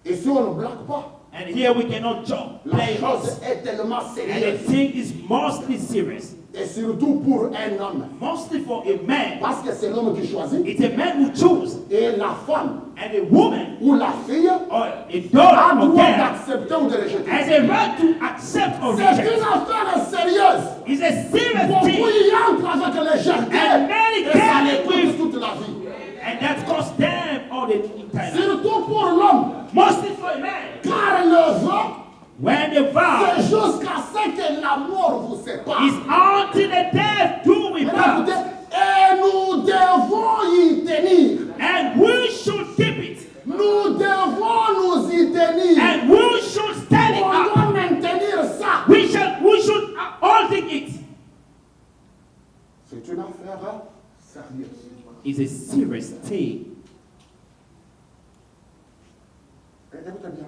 Et si on ne blague pas, And here we cannot joke, la play chose us. est tellement And the sérieuse. thing is mostly serious. Et surtout pour un homme. Mostly for a man. Parce que c'est l'homme qui choisit. It's a man who chooses. Et la femme And a woman ou la fille or a a daughter or droit girl d'accepter ou de rejeter. has a right to accept or C'est une reject. affaire sérieuse. It's a serious Beaucoup thing. y entrent avec légèreté. And many Et ça les get coûte with, toute la vie. and that costs them all the entire life. Surtout pour l'homme. Mostly for a man. Car le vœu, When the vow c'est jusqu'à ce que la mort vous sépare. is until the death do we Maintenant, écoutez, part. et nous devons y tenir. And we should keep it. Nous devons nous y tenir. And we should stand it On up. doit maintenir ça. We should holding it. C'est une affaire sérieuse. It's a serious thing. Écoutez bien.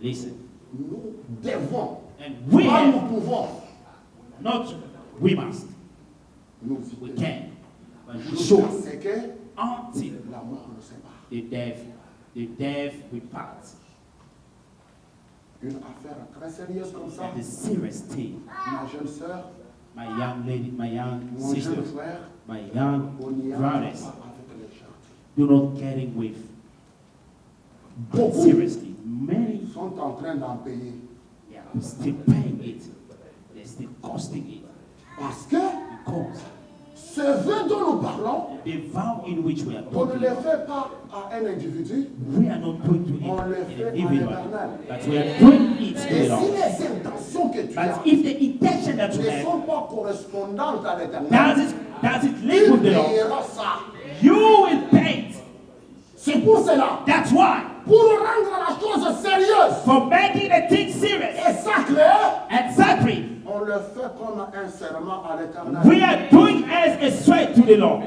Listen. Nous devons, And we pas nous have, pouvons, not we must, nous y we tenir. can, but we Jusqu'à should ce que until la mort nous sépare. the death we part. Une affaire très sérieuse comme ça. And the serious thing, Ma jeune sœur, my young lady, my young mon jeune sisters, frère, my young on y entre brothers, pas avec légèreté. do not get it with. Beaucoup Seriously, many sont en train d'en payer. they are still paying it. They're still costing it Parce que because ce vœu dont nous parlons, the vow in which we are on ne talking, le fait pas à un individu. we are not doing to On le it fait à individually, l'éternel. but we are doing it to Et the si Lord. les intentions que tu as But if the intention that you ne have sont pas correspondantes à l'éternel, does it link tu with the Lord, payeras ça. you will pay it. C'est pour cela, That's why, pour rendre la chose sérieuse for making the thing serious et sacrée, and sacred, on le fait comme un serment à l'éternel. we are doing as a sweat to the Lord.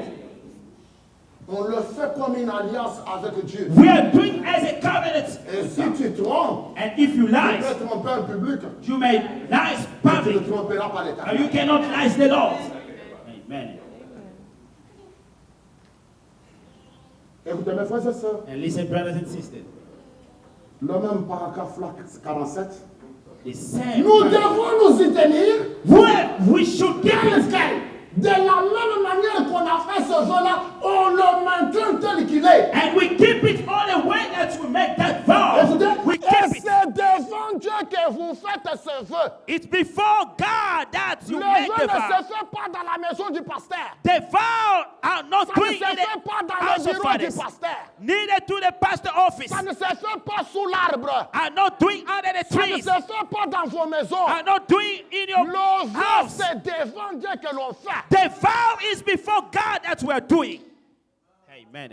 On le fait comme une alliance avec Dieu. We are doing as a covenant. Et si tu trompes, And if you tu lie, peux tromper un public, you may lie mais tu ne public, tromperas pas and l'éternel. you cannot lie the Lord. Amen. Écoutez mes frères et sœurs, And listen, brothers and sisters, le même paragraphe là, 47, the same. nous devons nous y tenir. We should keep Tel it. quel. De la même manière qu'on a fait ce vœu-là, on le maintient tel qu'il est. And we keep it all the way that we make that vow. We Et keep it. c'est devant Dieu que vous faites ce vœu. It's before God that Le you vœu make ne the se vow. fait pas dans la maison du pasteur. The vow are not Ça ne doing se in fait pas the dans le house of bureau du fathers. pasteur. Neither to the pastor office. Ça ne se fait pas sous l'arbre. Are not doing under the Ça ne trees. se fait pas dans vos maisons. Are not doing in your Le vœu, house. c'est devant Dieu que l'on fait. The vow is before God that we are doing. Amen.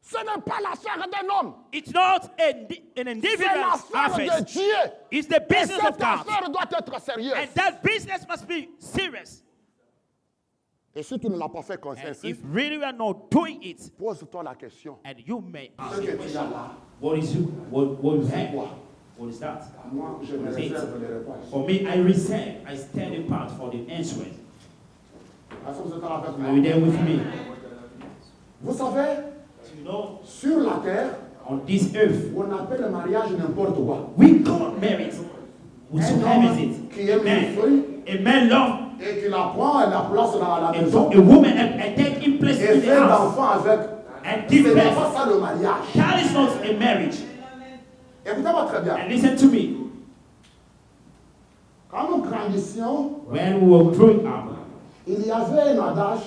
Ce n'est pas l'affaire d'un homme. It's not an C'est individual's l'affaire de office. Dieu. It's the Et business of cette God. affaire doit être sérieuse. And that business must be serious. Et si tu ne l'as pas fait comme And ainsi, if really we are not doing it, pose-toi la question. and you may ask, Ce que tu as là, what is you? What you have? quoi? What is that? Moi, je me What is it? réserve les réponses. For me, I stand apart for the answering. Est-ce que vous êtes avec Are you moi? there with me? Vous savez, You know, sur la terre, on this earth, on appelle le mariage n'importe quoi. we call marriage. Un Whatsoever is homme it? qui aime une fille A man love et qui la prend et la place dans la maison a woman and take in place et in the fait house d'enfants avec. and Ce give n'est birth. pas ça le mariage. That is not a marriage. Écoutez-moi très bien. And listen to me. Quand nous grandissions, When we were growing up, il y avait un adage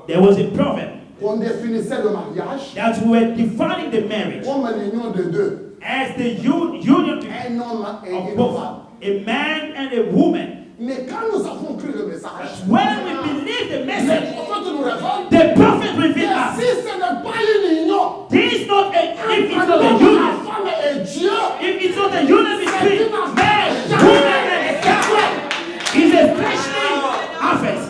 there was a proverb qu'on définissait le mariage that we were defining the marriage comme l'union de deux. as the union Un homme et of une both femme. a man and a woman. Mais quand nous avons cru le message, When we believe the les message, prophètes nous révèlent the prophet que revealed us. si ce n'est pas une union This is not a, if it's entre not a l'homme, union, la femme et Dieu, if it's not a union between man, woman, and God, it's a fleshly office.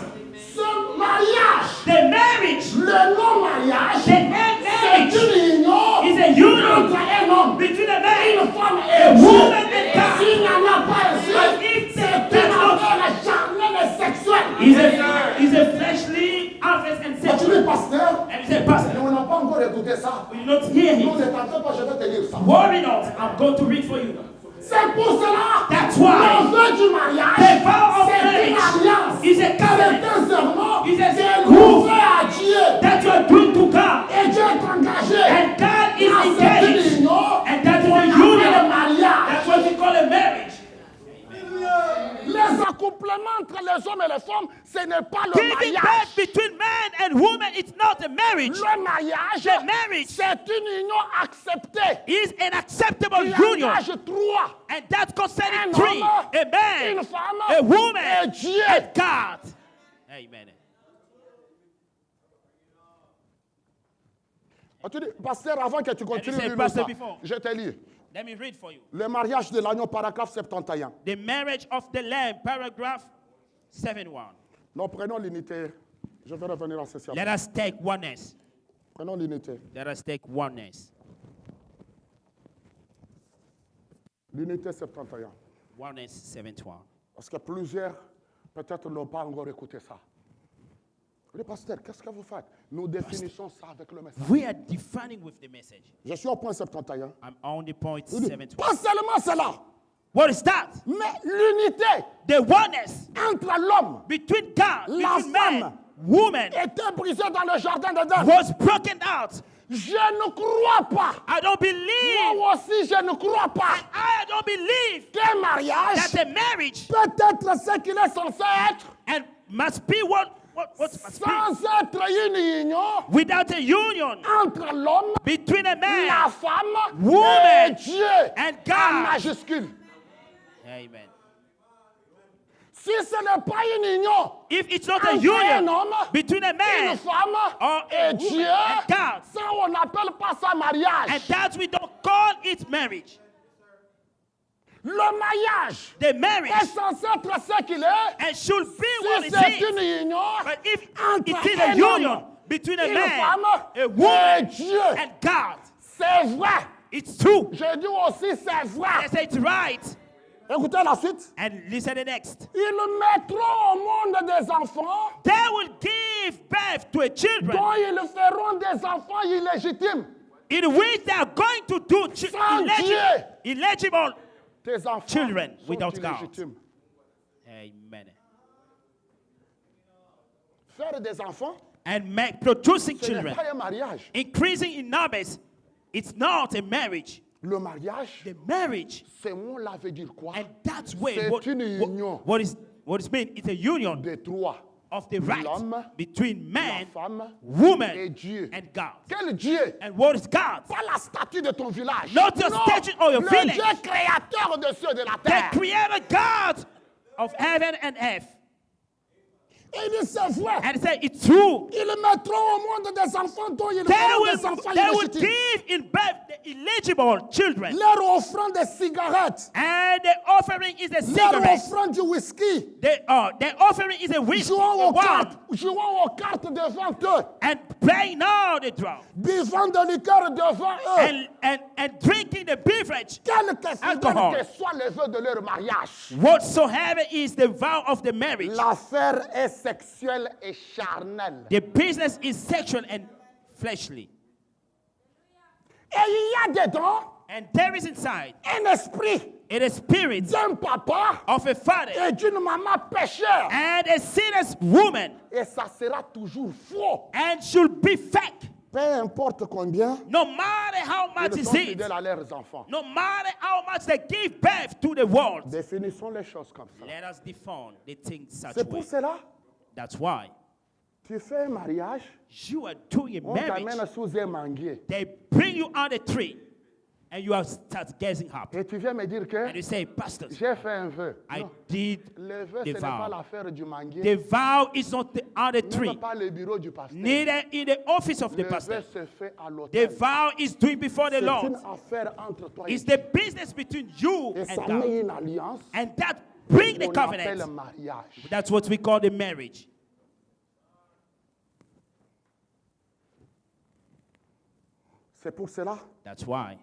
ce mariage, The marriage, le non-mariage, the end c'est marriage, une union is a union entre un homme, between a une man, femme a et Dieu. woman, and S'il God. n'y en a pas ici, But if c'est that's une not, affaire charnelle. He's a fleshly harvest and Tu dis, settlement. pasteur, And he said, Pastor, on n'a pas encore écouté ça. will you not hear Non, him? ne t'en fais pas, je vais te lire ça. Worry not, I'm going to read for you. C'est pour cela. That's why Le vœu du mariage, the vow of c'est une marriage alliance. is a C'est covenant un serment Is a que proof l'on fait à Dieu. that you are doing to God. Et Dieu est engagé And God is à cette engaged. union. And that is On a appelle union. le mariage. That's what we call a marriage. Les accouplements entre les hommes et les femmes, ce n'est pas le Giving mariage. birth between man and woman, it's not a marriage. Le mariage, The marriage c'est une union acceptée. is an acceptable Il union. engage trois. And that's concerning Un three. homme, A man, une femme, a woman, et Dieu. and God. Amen. Tu dis, pasteur, avant que tu continues, said, lis-le Pastor, ça. before. Je te lis. Let me read for you. Le mariage de l'agneau, paragraphe 71. The marriage of the lamb, paragraph 71. Nous prenons l'unité. Je vais revenir à ceci. Let us take oneness. Prenons l'unité. Let us take oneness. L'unité 71. Oneness 71. Parce que plusieurs, peut-être, n'ont pas encore écouté ça. Le pasteur, qu'est-ce que vous faites? Nous définissons ça avec le message. We are defining with the message. Je suis au point 71. I'm on the point Il dit, 71. pas seulement cela, What is that? mais l'unité The oneness entre l'homme between God, La between man, femme. woman était brisée dans le jardin d'Éden. was broken out. Je ne crois pas. I don't believe. Moi aussi, je ne crois pas I don't believe qu'un mariage that a marriage peut être ce qu'il est censé être and must be what must be sans être une union without a union entre l'homme, between a la man femme woman, et Dieu and en God. majuscule. Amen. Si ce n'est pas une union If it's not a entre un union homme, between a une man femme or a et woman Dieu, and God, ça on n'appelle pas ça mariage. and that we don't call it marriage. Le mariage The est marriage censé être ce qu'il est and should be what si it c'est is. une union But if entre it is a un union homme, between a une man, femme a et woman, Dieu. and God, C'est vrai. it's true. Je dis aussi c'est vrai. Let's say it's right. Écoutez la suite. And listen to the next. Ils mettront au monde des enfants They will give birth to a children dont ils feront des enfants illégitimes. in which they are going to do Sans Dieu. illegible Tes enfants children sont without God. illégitimes. Amen. Faire des enfants, And producing ce n'est children, pas un mariage. increasing in numbers, it's not a marriage. Le mariage, The marriage, ce mot-là veut dire quoi? and that's where C'est une union what is meant. It's a union de trois. of the right L'homme, between La man, femme et woman, Dieu. and God. Quel Dieu? And what is God? Pas la statue de ton village. Not the Non, statue of your le village. Dieu créateur de cieux et de la The terre. creator God of heaven and earth. Il dit c'est vrai. And say it's true. Ils mettront au monde des enfants dont ils They feront will, des enfants they will illégitimes. give in birth the illegible children. Leur offrant des cigarettes. And the offering is a Leur cigarette. offrant du whisky. The offering is a whiskey, Jouant a aux wine, cartes, jouant aux cartes devant eux. and playing now the drum. Buvant de liqueur devant eux. And drinking the beverage. Alcohol. Quel que soit le vœu de leur mariage. Whatsoever is the vow of the marriage. L'affaire est sexuelle et charnelle. The business is sexual and fleshly. Et il y a dedans And there is inside un esprit a spirit d'un papa of a father et d'une maman pécheur. and a sinner's woman, Et ça sera toujours faux. and should be fake. Peu importe combien, No matter how much ils is sont it, fidèles à leurs enfants. no matter how much they give birth to the world, Définissons les choses comme ça. let us define the things such C'est way. pour cela, That's why tu fais un mariage, you are doing a on marriage. t'amène sous un manguier. They bring you on a tree, and you are start gazing up, Et tu viens me dire que and you say, "Pastor, j'ai fait un vœu. I Non, did le vœu, the ce n'est pas vow. l'affaire du manguier. The vow is not on the Même tree, pas le bureau du pasteur. neither in the office of the Le vœu pastor. se fait à The l'hôtel. vow is doing before the C'est Lord. une affaire entre toi et It's Dieu. the business between you Et and ça God, met une alliance and that bring the qu'on appelle covenant. mariage. That's what we call the marriage. C'est pour cela, That's why,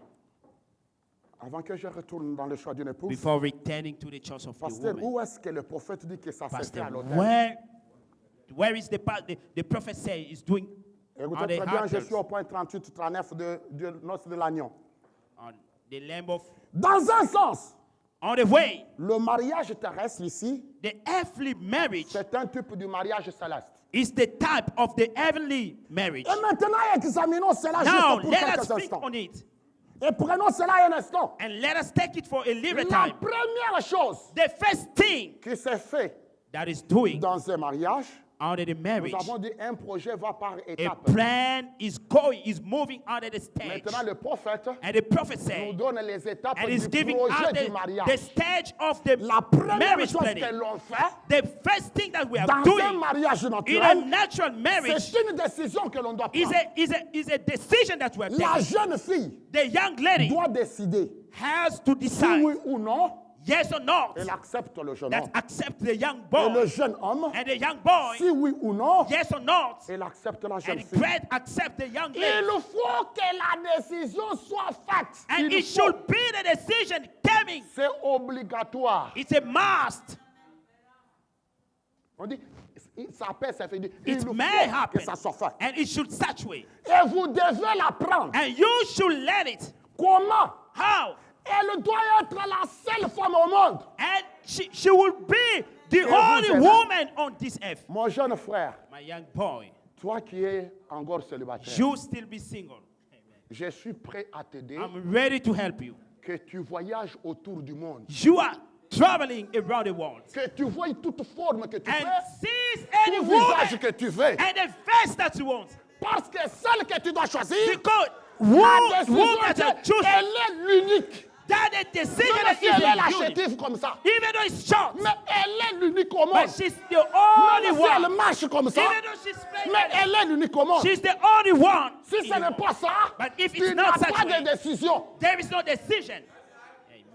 avant que je retourne dans le choix d'une épouse, before returning to the choice of the pasteur, woman, où est-ce que le prophète dit que ça se fait Pastor, à l'hôtel? where where is the part the prophet say is doing on Écoutez the très bien, je altars, suis au point 38-39 de noces de l'agneau. on the lamb of, Dans un sens, on the way, le mariage terrestre ici, the earthly marriage c'est un type du mariage céleste. is the type of the heavenly marriage. Et maintenant, examinons cela Now juste pour let us quelques speak instants. on it Et prenons cela un instant. and let us take it for a little La time. première chose The first thing qui s'est faite that is doing dans un mariage, under the nous marriage, avons dit un projet va par a étapes. plan is moving under the stage. Maintenant, le prophète And the prophet nous said, donne les étapes and is du giving projet out du the mariage. stage of the La première marriage chose que planning. l'on fait The first thing that we are dans un doing mariage in a naturel, natural marriage c'est une décision que l'on doit is prendre. a decision that we are La taking. jeune fille The young lady doit décider has to si decide, oui ou non yes or not, elle accepte le jeune that homme. accept the young Et le boy. jeune homme, And the young boy, si oui ou non, yes or not, elle accepte la jeune and fille. great accept the young lady. Il faut que la décision soit faite. And Il it faut. should be the decision coming. C'est obligatoire. It's a must. On dit, ça peut, ça fait dire, il It faut may que happen. ça soit fait. And it should such way. Et vous devez l'apprendre. And you should learn it. Comment? How? Elle doit être la seule femme au monde. And she will be the vous, only jeune woman on this earth. Mon jeune frère, My young boy, toi qui es encore célibataire, you still be single. je suis prêt à t'aider I'm ready to help you. que tu voyages autour du monde. You are traveling around the world. Que tu vois toute forme que tu And veux, seize any tout visage woman que tu veux. and the face that you want. Parce que celle que tu dois choisir, Because la décision who that you que choose, elle est l'unique. that the decision Même that si elle est la is unique. chétive comme ça. Even though it's short, Mais elle est l'unique au but monde. she's the only Même si elle one. marche comme ça, Even though she's mais pregnant, elle est l'unique au monde. she's the only one. Si ce n'est pas ça, But if tu it's n'as not such pas way, de décision. there is no decision.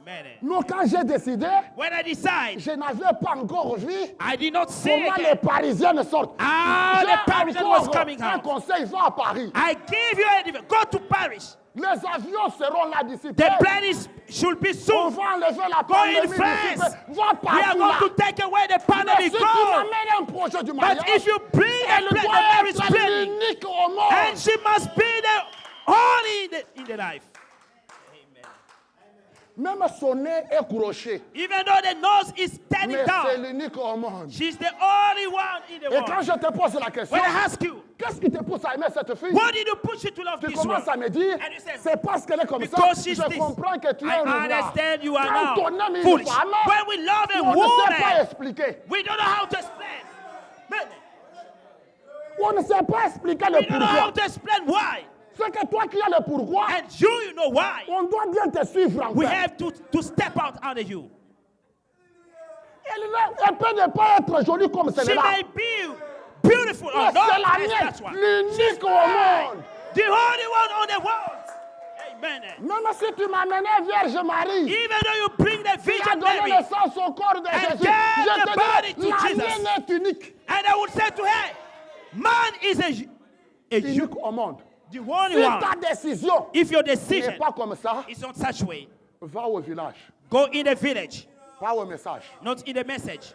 Amen. Non, quand j'ai décidé, When I decide, je n'avais pas encore vu I did not see comment it. les Parisiennes sortent. Ah, J'ai the Parisian was encore coming un out. conseil, va à Paris. I give you a go to Paris. Les avions seront là d'ici peu. The plan is should be On soon. va enlever la Go in pandémie d'ici France. peu. Va We are partout going là. to take away the Mais pandemic. si tu Go. m'amènes un projet du mariage, But if you bring elle the doit marriage être planning, l'unique au monde. and she must be the only in the life. Même son nez est croché. Even though the nose is standing Mais c'est down, l'unique au monde. she's the only one in the Et quand world. je te pose la question, When I ask you, qu'est-ce qui te pousse à aimer cette fille? what did you push you to love Tu this world? commences à me dire, And you say, c'est parce qu'elle est comme ça. because she's Je this. comprends que tu es un I roublard. understand you are Quand on now aime une foolish. femme, When we love a on ne sait pas woman, expliquer. we don't know how to explain. On ne sait pas expliquer le We don't know how pourquoi. to explain why. C'est que toi qui as le pourquoi, And you know why. on doit bien te suivre en We fait. have to step out under you. Elle peut ne pas être jolie comme She celle-là. may be beautiful Mais or not. c'est la Yes, mienne, that's why. l'unique au monde. The only one on the world. Amen. Même si tu m'amenais Vierge Marie, Even though you bring the tu as Virgin donné Mary, naissance au corps de and Jésus, gave je the te body dis, to la Jesus. mienne est unique. and I would say to her, man is a Unique au monde. the only Si one. ta décision If your n'est decision pas comme ça, is not such way, va au village, go in the village, pas au message. not in the message.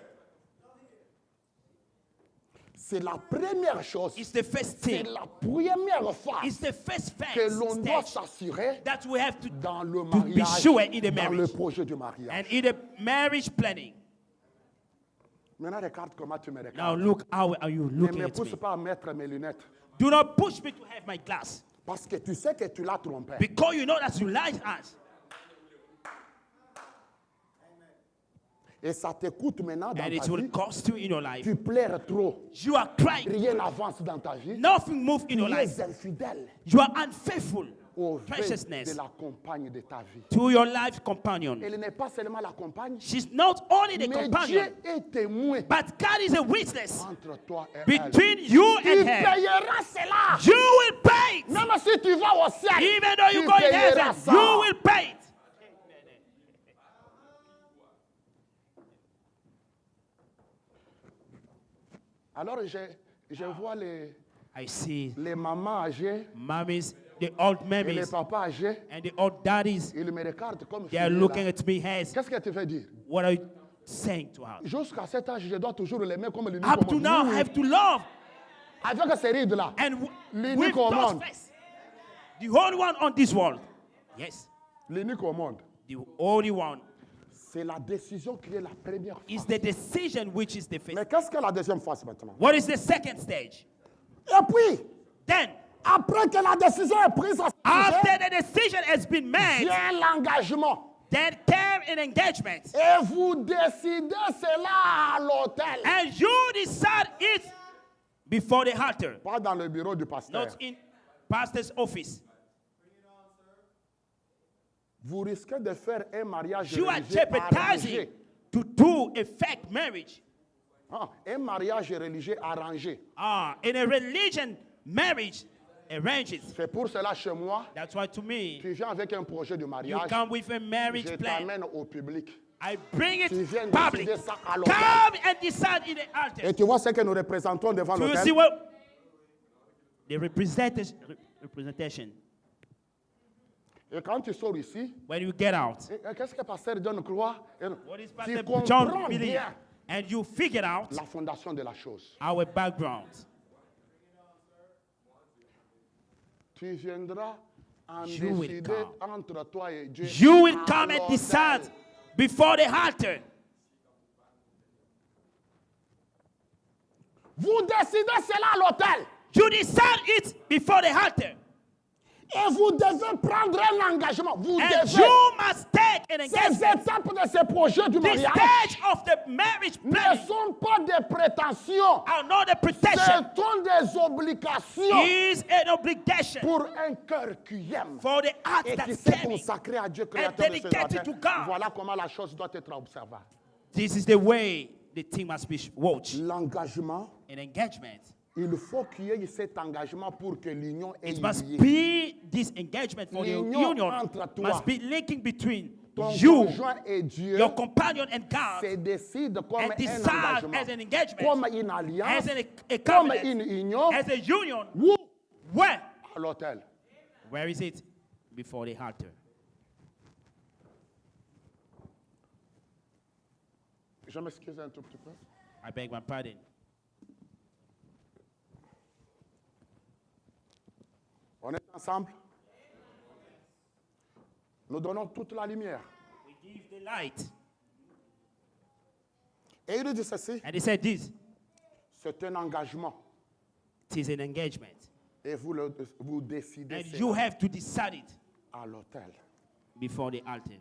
C'est la première chose, It's the first c'est thing. la première It's phase the first que phase l'on doit stage s'assurer that we have to dans le be mariage, sure in the dans le marriage. projet du mariage. and in the marriage planning. Maintenant, regarde comment tu me Now regardes. look how are you Ne looking me at pousse me. pas à mettre mes lunettes. Do not push me to have my glass Parce que tu sais que tu l'as trompé. because you know that you lied us. Et ça te coûte maintenant dans And it ta will vie. cost you in your life. Tu pleures trop. You are crying. Rien n'avance dans ta vie. Nothing moves in Tu your life. es infidèle You are unfaithful. au veille Preciousness de la compagne de ta vie. to your life companion. Elle n'est pas seulement la compagne, She's not only the mais companion, Dieu est témoin but God is a witness entre toi et elle. between you Tu and her. payeras cela. You will pay it. Même si tu vas au ciel, Even though you tu go in payeras heaven, ça. you will pay it. Alors je vois I see les mamans âgées mummies, the old et les mummies, papas âgés. and the old daddies. Ils me regardent comme They are celui-là. looking at me as, Qu'est-ce que tu veux dire? what are you, saying to us. Jusqu'à cet âge, je dois toujours l'aimer comme l'unique Up au to monde. now, Oui, I oui. have to love. Avec ces rides-là. And L'unique with au those monde. faces, the only one on this world. Yes, L'unique au monde. the only one C'est la décision qui est la première is phase. the decision which is the first. Mais qu'est-ce que la deuxième phase maintenant? What is the second stage? Et puis, Then, après que la décision est prise, after the decision has been made, vient l'engagement. then came an engagement. Et vous décidez cela à l'hôtel. And you decide it before the altar, Pas dans le bureau du pasteur. not in pastor's office. Vous risquez de faire un mariage You are religieux jeopardizing arrangé. to do a fake marriage. Ah, un mariage religieux arrangé. In a religion, marriage arranges. C'est pour cela, chez moi, That's why to me, tu viens avec un projet de you mariage, come with a je marriage plan. t'amène au public. I bring it Tu viens public. décider ça à l'hôtel. Come and decide in the altar. Et tu vois ce que nous représentons devant Do you see l'hôtel? what the representation? Et quand tu sors ici, When you get out, qu'est-ce que Pasteur John croit? what is Tu Pastor comprends John believe? bien And you figure out la fondation de la chose. our background. Tu viendras en You will décider come. entre toi et Dieu. You will à come and l'hôtel. decide before the altar. Vous décidez cela à l'hôtel. You decide it before the altar. Et vous devez prendre un engagement. Vous And devez. you must take an Ces engagement. étapes de ce projet du The mariage stage of the marriage ne planning sont pas des prétentions. are not a Ce protection. sont des obligations Is an obligation pour un cœur qui aime for the heart et qui that's s'est caring. consacré à Dieu, créateur de ce dedicated to matin. God. Voilà comment la chose doit être observée. This is the way the thing must be watched. L'engagement, An engagement. il faut qu'il y ait cet engagement pour que l'union ait It must lieu. be this engagement for the L'union union entre toi, must be linking between Ton you, conjoint et Dieu your companion and God, se décide comme and un decide engagement, as an engagement, comme une alliance, as a comme covenant, une union. as a union. Où? Where? À l'hôtel. Where is it? Before the altar. Je m'excuse un tout petit peu. I beg my pardon. On est ensemble. Nous donnons toute la lumière. We give the light. Et il dit ceci, And he said this. c'est un engagement. It is an engagement. Et vous décidez And cela you have to decide it à l'hôtel. before the altar.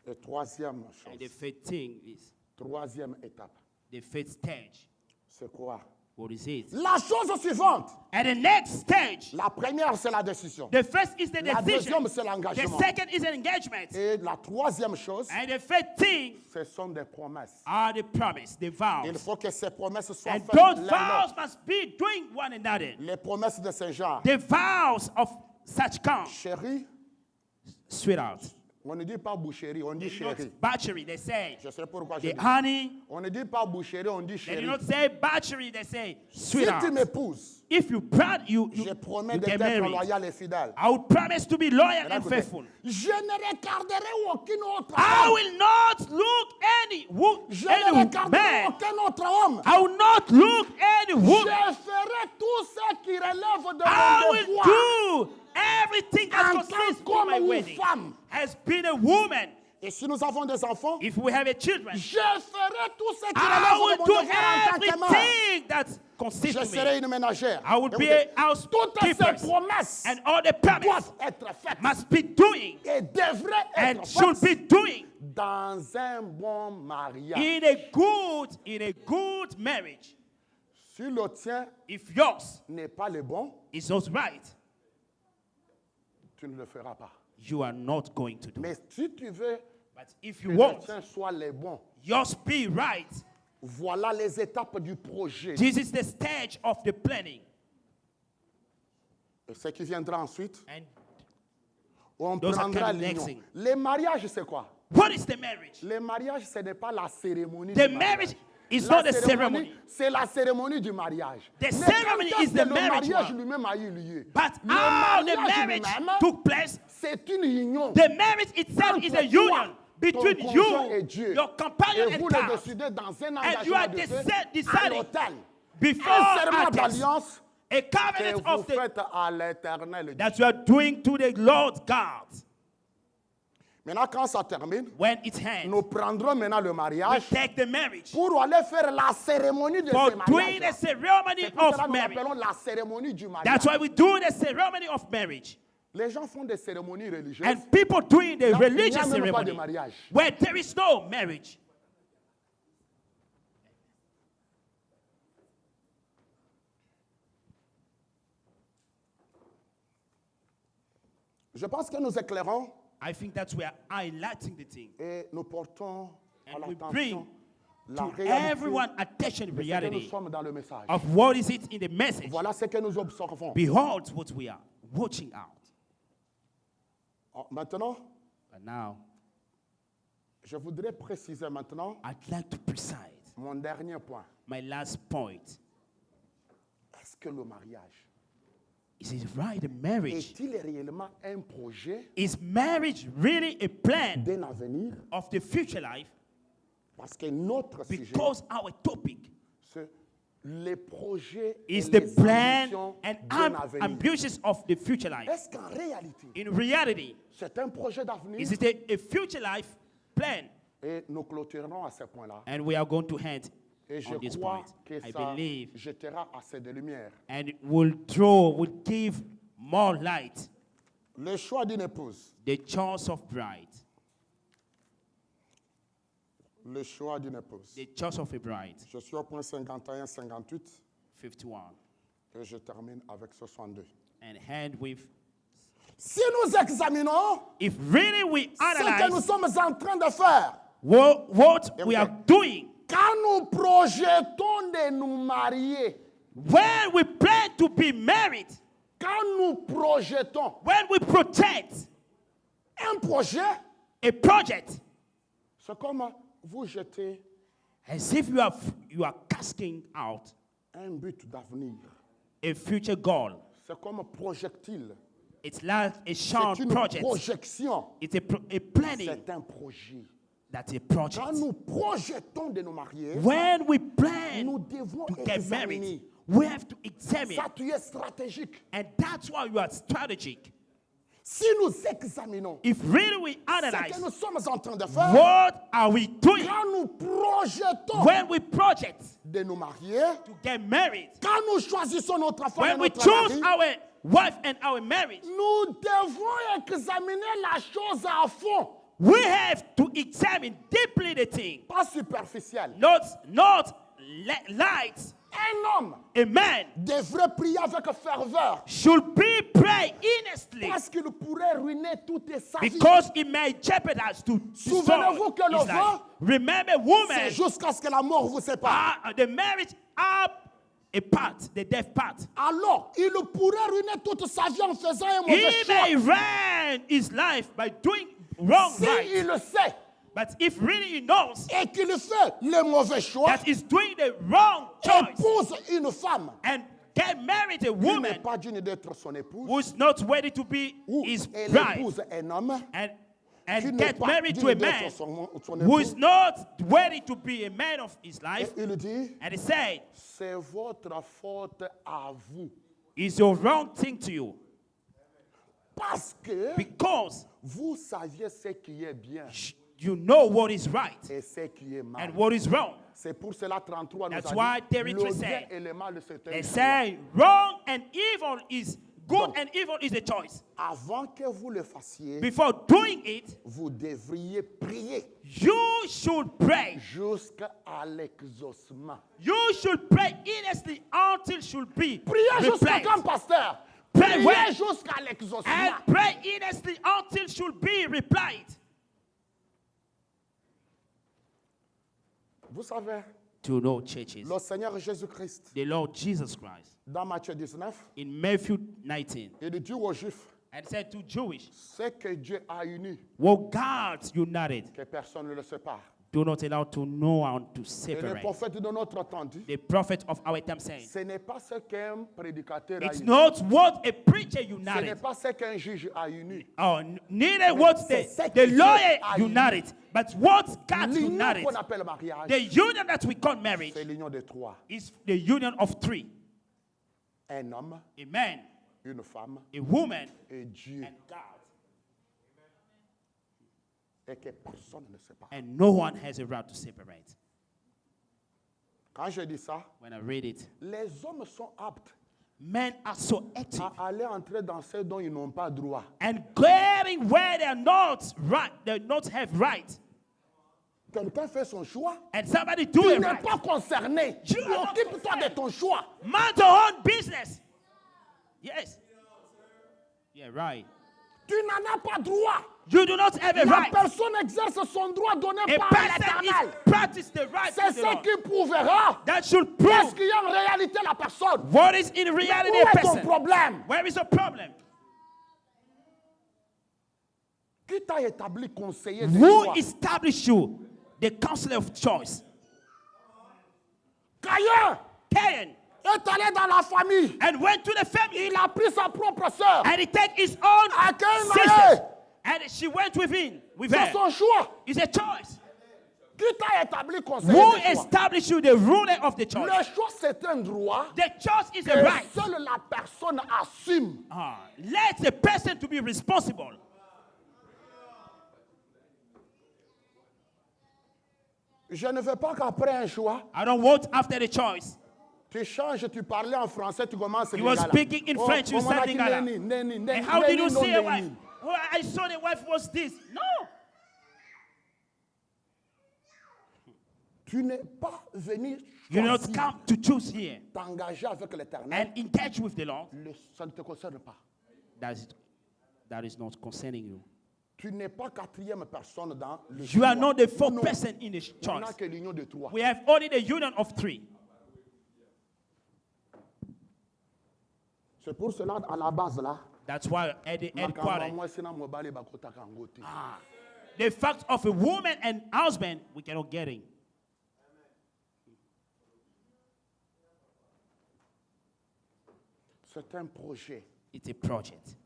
Et troisième And the chose, fifth thing is, troisième étape, the fifth stage. c'est quoi? What is it? La chose suivante. And the next stage, La première, c'est la décision. the first is the La decision. deuxième, c'est The l'engagement. second is an engagement. Et la troisième chose, And the third thing ce sont des promesses. are the promise, the Il vows. faut que ces promesses soient And faites those l'un vows l'autre. must be doing one another. Les promesses de Saint-Jean. The vows of such kind, Chérie, sweetheart. on ne dit pas boucherie, on dit They do not chérie. battery, they say. Je sais pourquoi je The dis. honey, On ne dit pas boucherie, on dit they do chérie. not say battery, they say Si tu sweetheart. m'épouses, If you proud, you je promets you get d'être married. loyal et fidèle. I will promise to be loyal and Écoutez, faithful. je ne regarderai aucun autre I homme. will not look Je ne any regarderai man. aucun autre homme. I will not look any Je woman. ferai tout ce qui relève de I mon will devoir. do everything that En consists tant in my qu'homme ou wedding. femme. Has been a woman. Et si nous avons des enfants, If we have a children, je ferai tout ce qui I relève will de mon do devoir en tant que mère. everything that consists Je to serai me. une ménagère. I will be Écoutez, a house toutes ces keeper. promesses And all the promises doivent être faites must be doing et devraient and être should be faites doing dans un bon mariage. in a good marriage. Si le tien If yours n'est pas le bon, is not right, tu ne le feras pas. you are not going to do it. Mais si tu veux But if que you le want tien soit le bon, yours be right, voilà les étapes du projet. this is the stage of the planning. Et ce qui viendra ensuite, And on Those are prendra kind of next l'union. thing. Les mariages, c'est quoi? what is the marriage? Le mariage, ce n'est pas la cérémonie The du marriage It's La not a ceremony. C'est la cérémonie du mariage. The Mais ceremony quand is est-ce the que le marriage mariage one. lui-même a eu lieu? But Le how the mariage marriage lui-même, took place, c'est une union. the marriage itself is a Entre toi, union between ton conjoint et you, Dieu. your companion Et vous and le God. décidez dans un And you are engagement de feu à deciding l'autel. before Un serment others, d'alliance a que covenant vous of the faites à l'éternel Dieu. that you are doing to the Lord God. Maintenant, quand ça termine, When it ends, nous prendrons maintenant le we mariage take the marriage pour aller faire la cérémonie de for ce doing the mariage. ceremony C'est pour cela of que nous marriage. l'appelons la cérémonie du mariage. That's why we do the ceremony of marriage. Les gens font des cérémonies religieuses. And people doing the Donc, il n'y a religious même pas de ceremony mariage. where there is no marriage. Je pense que nous éclairons I think that's where highlighting the thing. et nous portons à And we l'attention bring la to réalité everyone attention de ce que nous reality sommes dans le message. of what is it in the message. Voilà ce que nous observons. Behold what we are watching out. Maintenant, But now, je voudrais préciser maintenant I'd like to precise mon dernier point. my last point. Est-ce que le mariage Is it right, the marriage? est-il réellement un projet Is marriage really a plan d'un avenir? of the future life? Parce que notre sujet, Because our topic c'est les projets et is les the plan ambitions and d'un avenir. ambitions of the future life. Est-ce qu'en réalité, In reality, c'est un projet d'avenir? is it a future life plan? Et nous clôturerons à ce point-là. And we are going to end Et je on this crois point. que I ça believe. jettera assez de lumière. And it will give more light. Le choix d'une épouse. The choice of bride. Le choix d'une épouse. The choice of a bride. Je suis au point 51-58 51. et je termine avec 62. And end with, Si nous examinons if really we ce que nous analyze sommes en train de faire, what we are doing, quand nous projetons de nous marier, when we plan to be married, quand nous projetons when we project un projet, a project, c'est comme vous jetez as if you are casting out un but d'avenir. a future goal. C'est comme un projectile. It's like a short C'est une project. projection. It's a planning. C'est un projet. That's a Quand project. nous projetons de nous marier, When we plan nous devons to get married, examiner. we have to examine. Ça, tu es stratégique. And that's why you are strategic. Si nous examinons If really we ce analyze, que nous sommes en train de faire, what are we doing quand nous projetons when we project de nous marier, to get married? quand nous choisissons notre femme et When we notre choose mari, our wife and our marriage, nous devons examiner la chose à fond, we have to examine deeply the thing. pas superficielle. Not light. Un homme A man devrait prier avec ferveur should be pray earnestly parce qu'il pourrait ruiner toute sa vie. because it may jeopardize to destroy Souvenez-vous que le his vent, life. Remember, C'est woman, jusqu'à ce que la mort vous sépare. the marriage are a part, the death part. Alors, il pourrait ruiner toute sa vie en faisant un mauvais He choix. may ruin his life by doing wrong Si right. il le sait But if really he knows et qu'il fait le mauvais choix, that he's doing the wrong choice épouse une femme and get married a qui n'est woman pas digne d'être son épouse, who's not ready to be ou his elle bride épouse un homme and qui n'est get pas married to digne a d'être man son who is épouse, not ready to be a man of his et life, il dit, and he said, c'est votre faute à vous. it's your wrong thing to you Parce que because vous saviez ce qui est bien you know what is right et ce qui est mal. and what is wrong. C'est pour cela 33 nous That's a why dit, 33 le bien said, et le mal, c'est un They choix. say wrong and evil is good Donc, and evil is a choice. Avant que vous le fassiez, Before doing it, vous devriez prier you should pray. jusqu'à l'exaucement. You should pray earnestly until should be Priez jusqu'à replied. quand, pasteur? Pray Priez when? jusqu'à l'exaucement. And pray earnestly until should be replied. Vous savez, To know churches, le Seigneur Jésus-Christ, the Lord Jesus Christ, dans Matthieu 19, in Matthew 19, il dit aux Juifs, and said to Jewish, ce que Dieu a uni, what God united, que personne ne le sépare. Do not allow to no one to Et le separate. prophète de notre temps dit, The prophet of our time saying, ce n'est pas ce qu'un prédicateur a it's uni. not what a preacher Ce n'est united. pas ce qu'un juge a uni. Oh, neither what c'est ce the que lawyer Dieu a united, but what God L'union united. qu'on appelle mariage, The union that we call marriage c'est l'union de trois. is the union of three. Un homme, A man, une femme a woman, et Dieu. and God. Et que personne ne sait pas. And no one has a right to separate. Quand je dis ça, When I read it, les hommes sont aptes men are so active à aller entrer dans ce dont ils n'ont pas droit. and getting where they are not right, they not have right. Quelqu'un fait son choix, And somebody do tu it n'es right. pas concerné. You are not Occupe-toi de concerned. ton choix. Mind your own business. Yes. Yeah, right. Tu n'en as pas droit. You do not have a La right. personne exerce son droit donné A par person l'Éternel. is practice the right C'est of the ce Lord. qui prouvera That should qu'est-ce prove qu'il y a en réalité la personne. what is in reality Où a est ton person. problème? Where is the problem? Qui t'a établi conseiller de Who choix? established you the counselor of choice? Caïn Cain. est allé dans la famille. And went to the family. Il a pris sa propre sœur. And he take his own À Cain sister. allait. And she went with him. With C'est her. son choix. It's a choice. Qui t'a établi conseiller Who de choix? established you the ruler of the choice? Le choix, c'est un droit The choice is que a right. seule la personne assume. Let the person to be responsible. Je ne veux pas qu'après un choix, I don't want after the choice. tu changes, tu parlais en français, tu commences You were Lingala. speaking in French, you on m'a said dit Lingala. neni, neni, And neni, how did you neni, non, see a neni. wife? Oh, I saw the wife was this. No. Tu n'es pas venu You did not choisir come to choose here t'engager avec l'Éternel. and engage with the Lord. Ça ne te concerne pas. That is not concerning you. Tu n'es pas quatrième personne dans le You are choix. not the fourth Non. person in the On n'a choice. que l'union de trois. We have only the union of three. C'est pour cela, à la base là, That's why at the headquarters, the fact of a woman and husband, we cannot get in. c'est un projet, It's a project.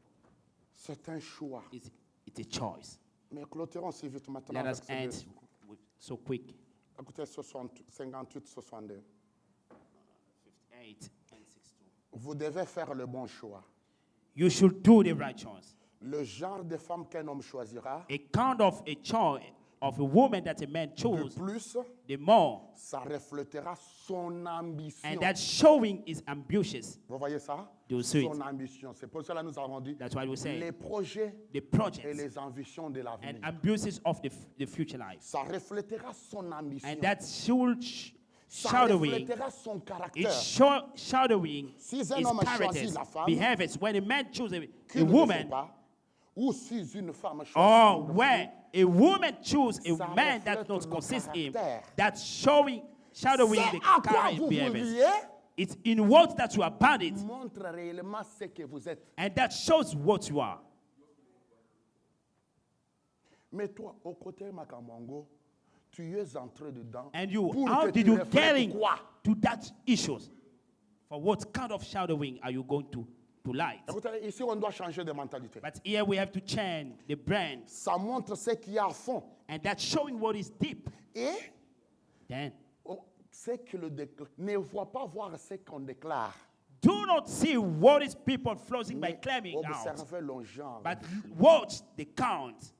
c'est un choix. It's a choice. Mais clôturons si vite maintenant. Let us avec end ce so quick. Écoutez 58, 62. 58 and 62. Vous devez faire le bon choix. You should do the right choice. Le genre de femme qu'un homme choisira, A kind of a choice of a woman that a man de chose, plus, the more. ça reflétera son ambition. And that showing is ambitious. Vous voyez ça? Do you see it? Son ambition. C'est pour cela que nous avons dit That's why we say les projets the et projects les ambitions de l'avenir. and abuses of the future life. Ça reflétera son ambition. And that should Ça shadowing, reflétera son caractère. it's shadowing Si his un homme choisit characters, la femme, behaviors. When a man chooses qu'il a ne le fait woman, pas, ou si une femme choisit or une when a woman chooses a Ça man that reflète not le consists him, caractère. that's shadowing C'est the à quoi character vous vous behaviors. liez It's in what that you are bound it, montre réellement ce que vous êtes. and that shows what you are. Mais toi, au côté Makamongo, tu es entré dedans. And you, pour how que did tu you reflètes get in quoi? to that issues? For what kind of shadowing are you going to light? Écoutez, ici, on doit changer de mentalité. But here we have to change the brand, Ça montre ce qu'il y a à fond. and that's showing what is deep. Et Then ce que ne voit pas voir ce qu'on déclare. do not see what is people floating by Mais claiming out, observez le genre. but watch the count.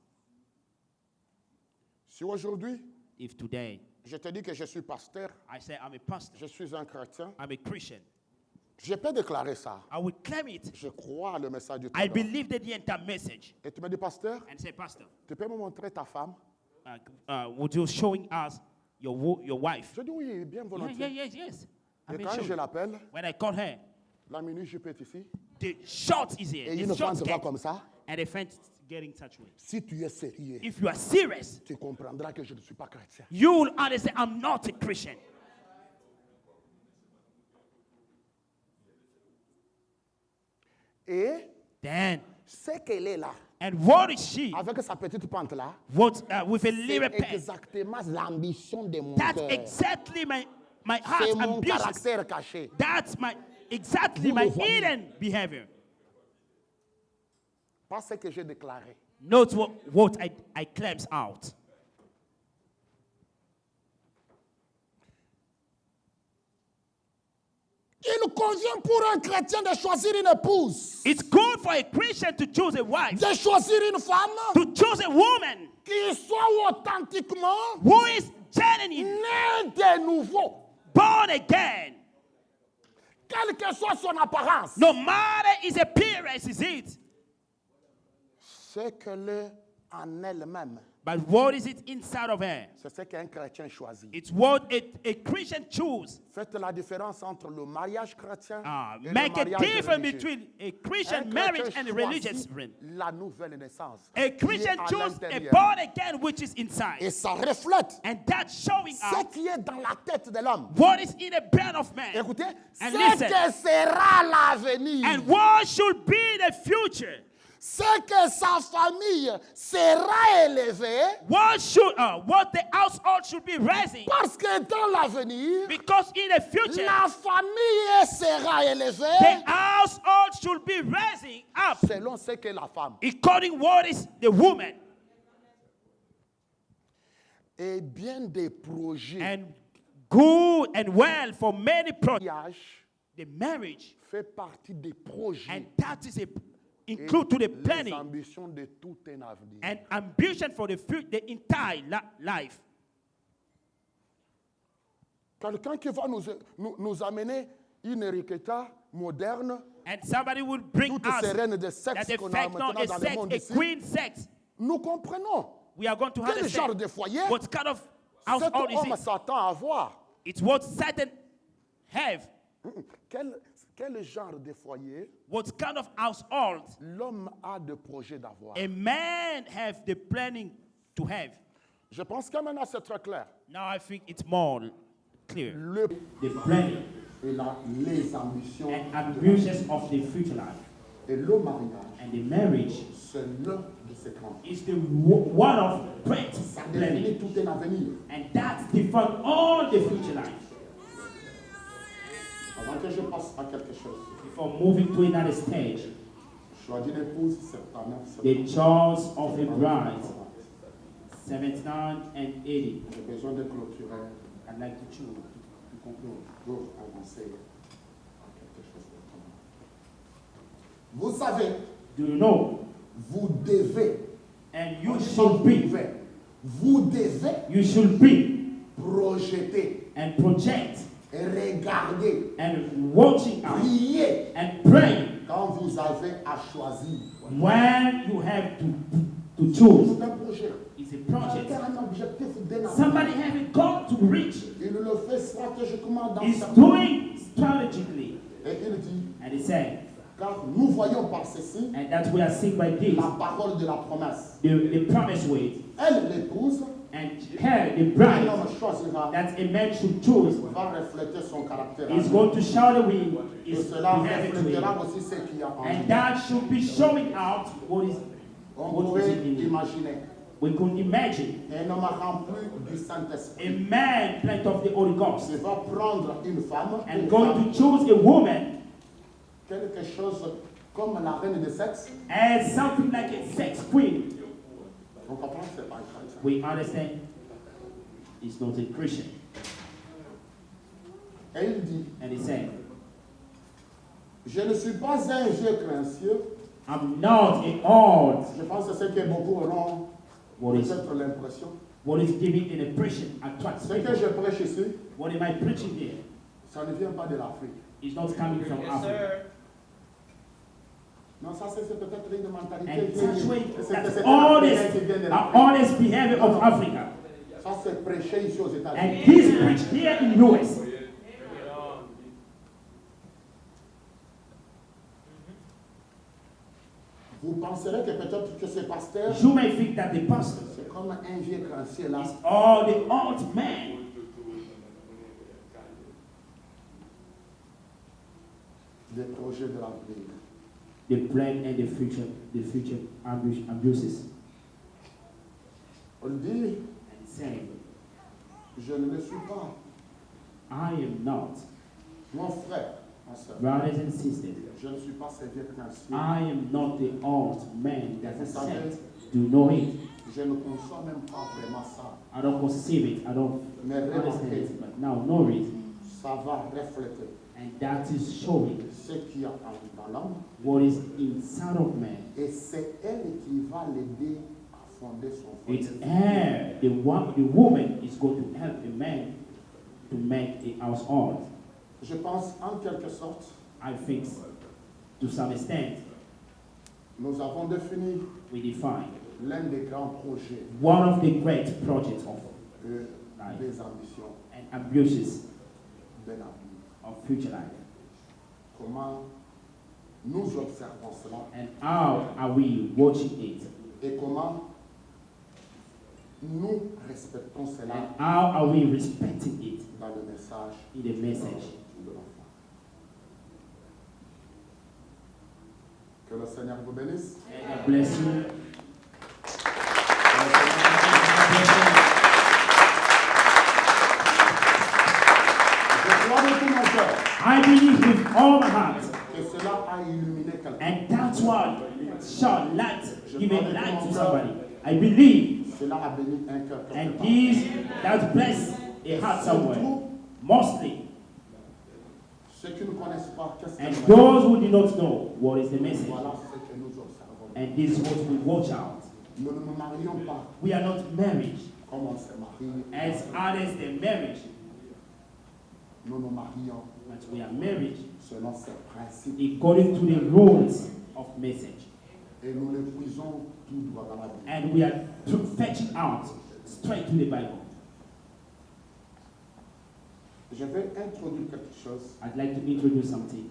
Si aujourd'hui, If today je te dis que je suis pasteur, I say I'm a pastor, je suis un chrétien, I'm a Christian, je peux déclarer ça. I will claim it. Je crois le message du I Ténor. believe that the entire message. Et tu me dis, pasteur, And say, Pastor, tu peux me montrer ta femme? would you showing us your wife? Je dis oui, bien Yeah, volontiers. yes. I Et mean, quand show je you. l'appelle, When I call her, la minute, je peux être ici. the shot is here. Et The une femme shot se voit get, comme ça. and the friend getting such way. Si tu es sérieux, If you are serious, tu comprendras que je ne suis pas chrétien. you will understand I'm not a Christian. Et Then, C'est qu'elle est là, And what is she? avec sa petite pente là. What with a C'est little pen. exactement l'ambition de mon That's cœur. exactly my C'est heart's mon ambition. caractère caché. That's exactly Vous my le voyez. hidden behavior. Pas ce que j'ai déclaré. Note what I claims out. Il convient pour un chrétien de choisir une épouse, It's good for a Christian to choose a wife, de choisir une femme to choose a woman qui soit authentiquement who is genuine, née de nouveau, born again. quelle que soit son apparence. No matter his appearance, is it? Ce qu'elle est en elle-même, But what is it inside of her? c'est ce qu'un chrétien choisit. It's what a Christian choose. Faites la différence entre le mariage chrétien et Make le a mariage difference religieux. between a Un Christian chrétien marriage and a religious choisit marriage. la nouvelle naissance. A qui est Christian à choose a l'intérieur. born again which is inside. Et ça reflète And that's showing ce out qui est dans la tête de l'homme. what is in the brain of man. Écoutez, And ce listen. que sera l'avenir, And what should be the future? ce que sa famille sera élevée, What the household should be raising. parce que dans l'avenir, Because in the future, la famille sera the élevée household should be rising up selon ce que la femme. according what is the woman. Et bien des projets. And good and well for many projects. Mariage The marriage, fait partie des projets and that is et include to the les planning ambitions de tout un avenir. and ambition for the future, the entire life. Quelqu'un qui va nous amener une riqueta moderne, And somebody will bring toutes us ces reines de that sexe qu'on a affect not maintenant a dans le sex, monde a ici, queen sex. nous comprenons We are going to quel genre understand de foyer what kind of cet household is homme it. s'attend à avoir. It's what Satan have. Quel genre de foyer What kind of household l'homme a de projet d'avoir. a man have the planning to have. Je pense que maintenant c'est très clair. Now I think it's more clear. Le The planning Et les ambitions and ambitions of the future life. et le mariage, And the marriage c'est l'un de ces grands. is the one of great Ça planning. définit tout un avenir. And that defines all the future life. Avant que je passe à quelque chose, Before moving to another stage, choisir l'épouse, c'est pas neuf, c'est the choice of a pas bride, neuf. 79 and 80. J'ai besoin de clôturer I'd like to choose to conclude. pour avancer à quelque chose d'autre. Vous savez, Do you know? vous devez, And you on dit should pas be, vous devez you should be projeter and project et regarder, and watching out prier and praying quand vous avez à choisir. when you have to choose. C'est un projet. It's a C'est project. un objectif d'un Somebody have a goal to reach. Il le fait stratégiquement dans He's sa vie. doing strategically. Et il dit, And he said, car nous voyons par ceci and that we are seeing by this, la parole de la promesse. the promise word. Elle, l'épouse, And her, the un bride, homme choisira, that a man should choose, va refléter son caractère. is going to show the way Et is cela behaving to reflétera him. aussi ce qu'il y a en And lui. that should be showing out what is On what is pourrait in him. imaginer We could imagine un homme rempli du a Saint-Esprit man plenty of the Holy Ghost qui va prendre une femme, and going to choose a woman quelque chose comme la reine de sexe. as something like a sex queen. On comprend que c'est pas un chrétien. We understand he's not a Christian. Et il dit, And he said, je ne suis pas un vieux créancier. I'm not a old, Je pense que c'est que beaucoup auront what is peut-être l'impression. what is giving an impression, attracts Ce que people. je prêche ici, What am I preaching here? ça ne vient pas de l'Afrique. Is not coming from Africa. Non, ça c'est peut-être une mentalité And qui such way, c'est that's un honest, africain qui vient de l'Afrique. honest behavior of Africa. Ça c'est prêché ici aux And États-Unis. he's preached here in US. Vous penserez que peut-être que ces pasteurs, You may think that the pastor c'est comme un vieux créancier là. is all the old man. Des projets de l'avenir. the plan and the future abuses. On dit, And saying, je ne le suis pas. I am not. Mon frère, ma soeur, Brothers and sisters, je ne suis pas ce vieux principe. I am not the old man that Vous is savez, sent to know it. je ne conçois même pas vraiment ça. I don't conceive it. I don't Mais understand remarquez, it. But now know it. ça va refléter And that is showing ce qu'il y a dans l'homme. what is inside of man. Et c'est elle qui va l'aider à fonder son It's foyer. her, the woman is going to help the man to make a household. Je pense en quelque sorte, I think, to some extent, nous avons défini we define l'un des grands projets one of the great projects of des ambitions and ambitious de l'avenir. of future life. Comment nous observons cela And how are we watching it? et comment nous respectons cela And how are we respecting it dans le message in the message? de l'enfant. Que le Seigneur vous bénisse. And God bless you. Je crois de tout mon cœur I believe with all my heart, que cela a illuminé quelqu'un. and that's why shall light, giving light to somebody. I believe, Cela a béni un cœur quelque and part. this that bless a heart somewhere. Mostly, Ceux qui ne connaissent pas, qu'est-ce and que those who do not know what is the message, voilà ce que nous observons. and this is what we watch out. Nous ne nous marions pas We are not married comme on s'est marié. as others they married, Nous nous marions but we are married selon ces principes according to the rules of message, et nous les puisons tout droit dans la Bible. and we are to fetch out straight to the Bible. Je vais introduire quelque chose I'd like to introduce something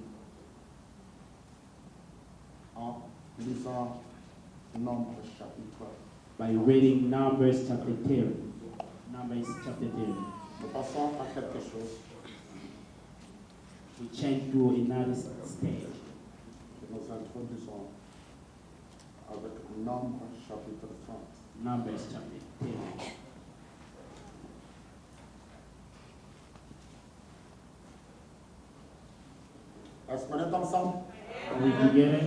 en lisant Nombre chapitre. by reading Numbers chapter 10. Numbers chapter 10. Nous passons à quelque chose We change to another stage. que nous introduisons avec Nombre chapitre 30. Numbers chapter 10. Est-ce qu'on est ensemble? Are we together?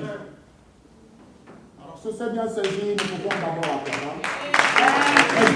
Alors, si c'est bien saisi, nous pouvons d'abord apprendre. Let's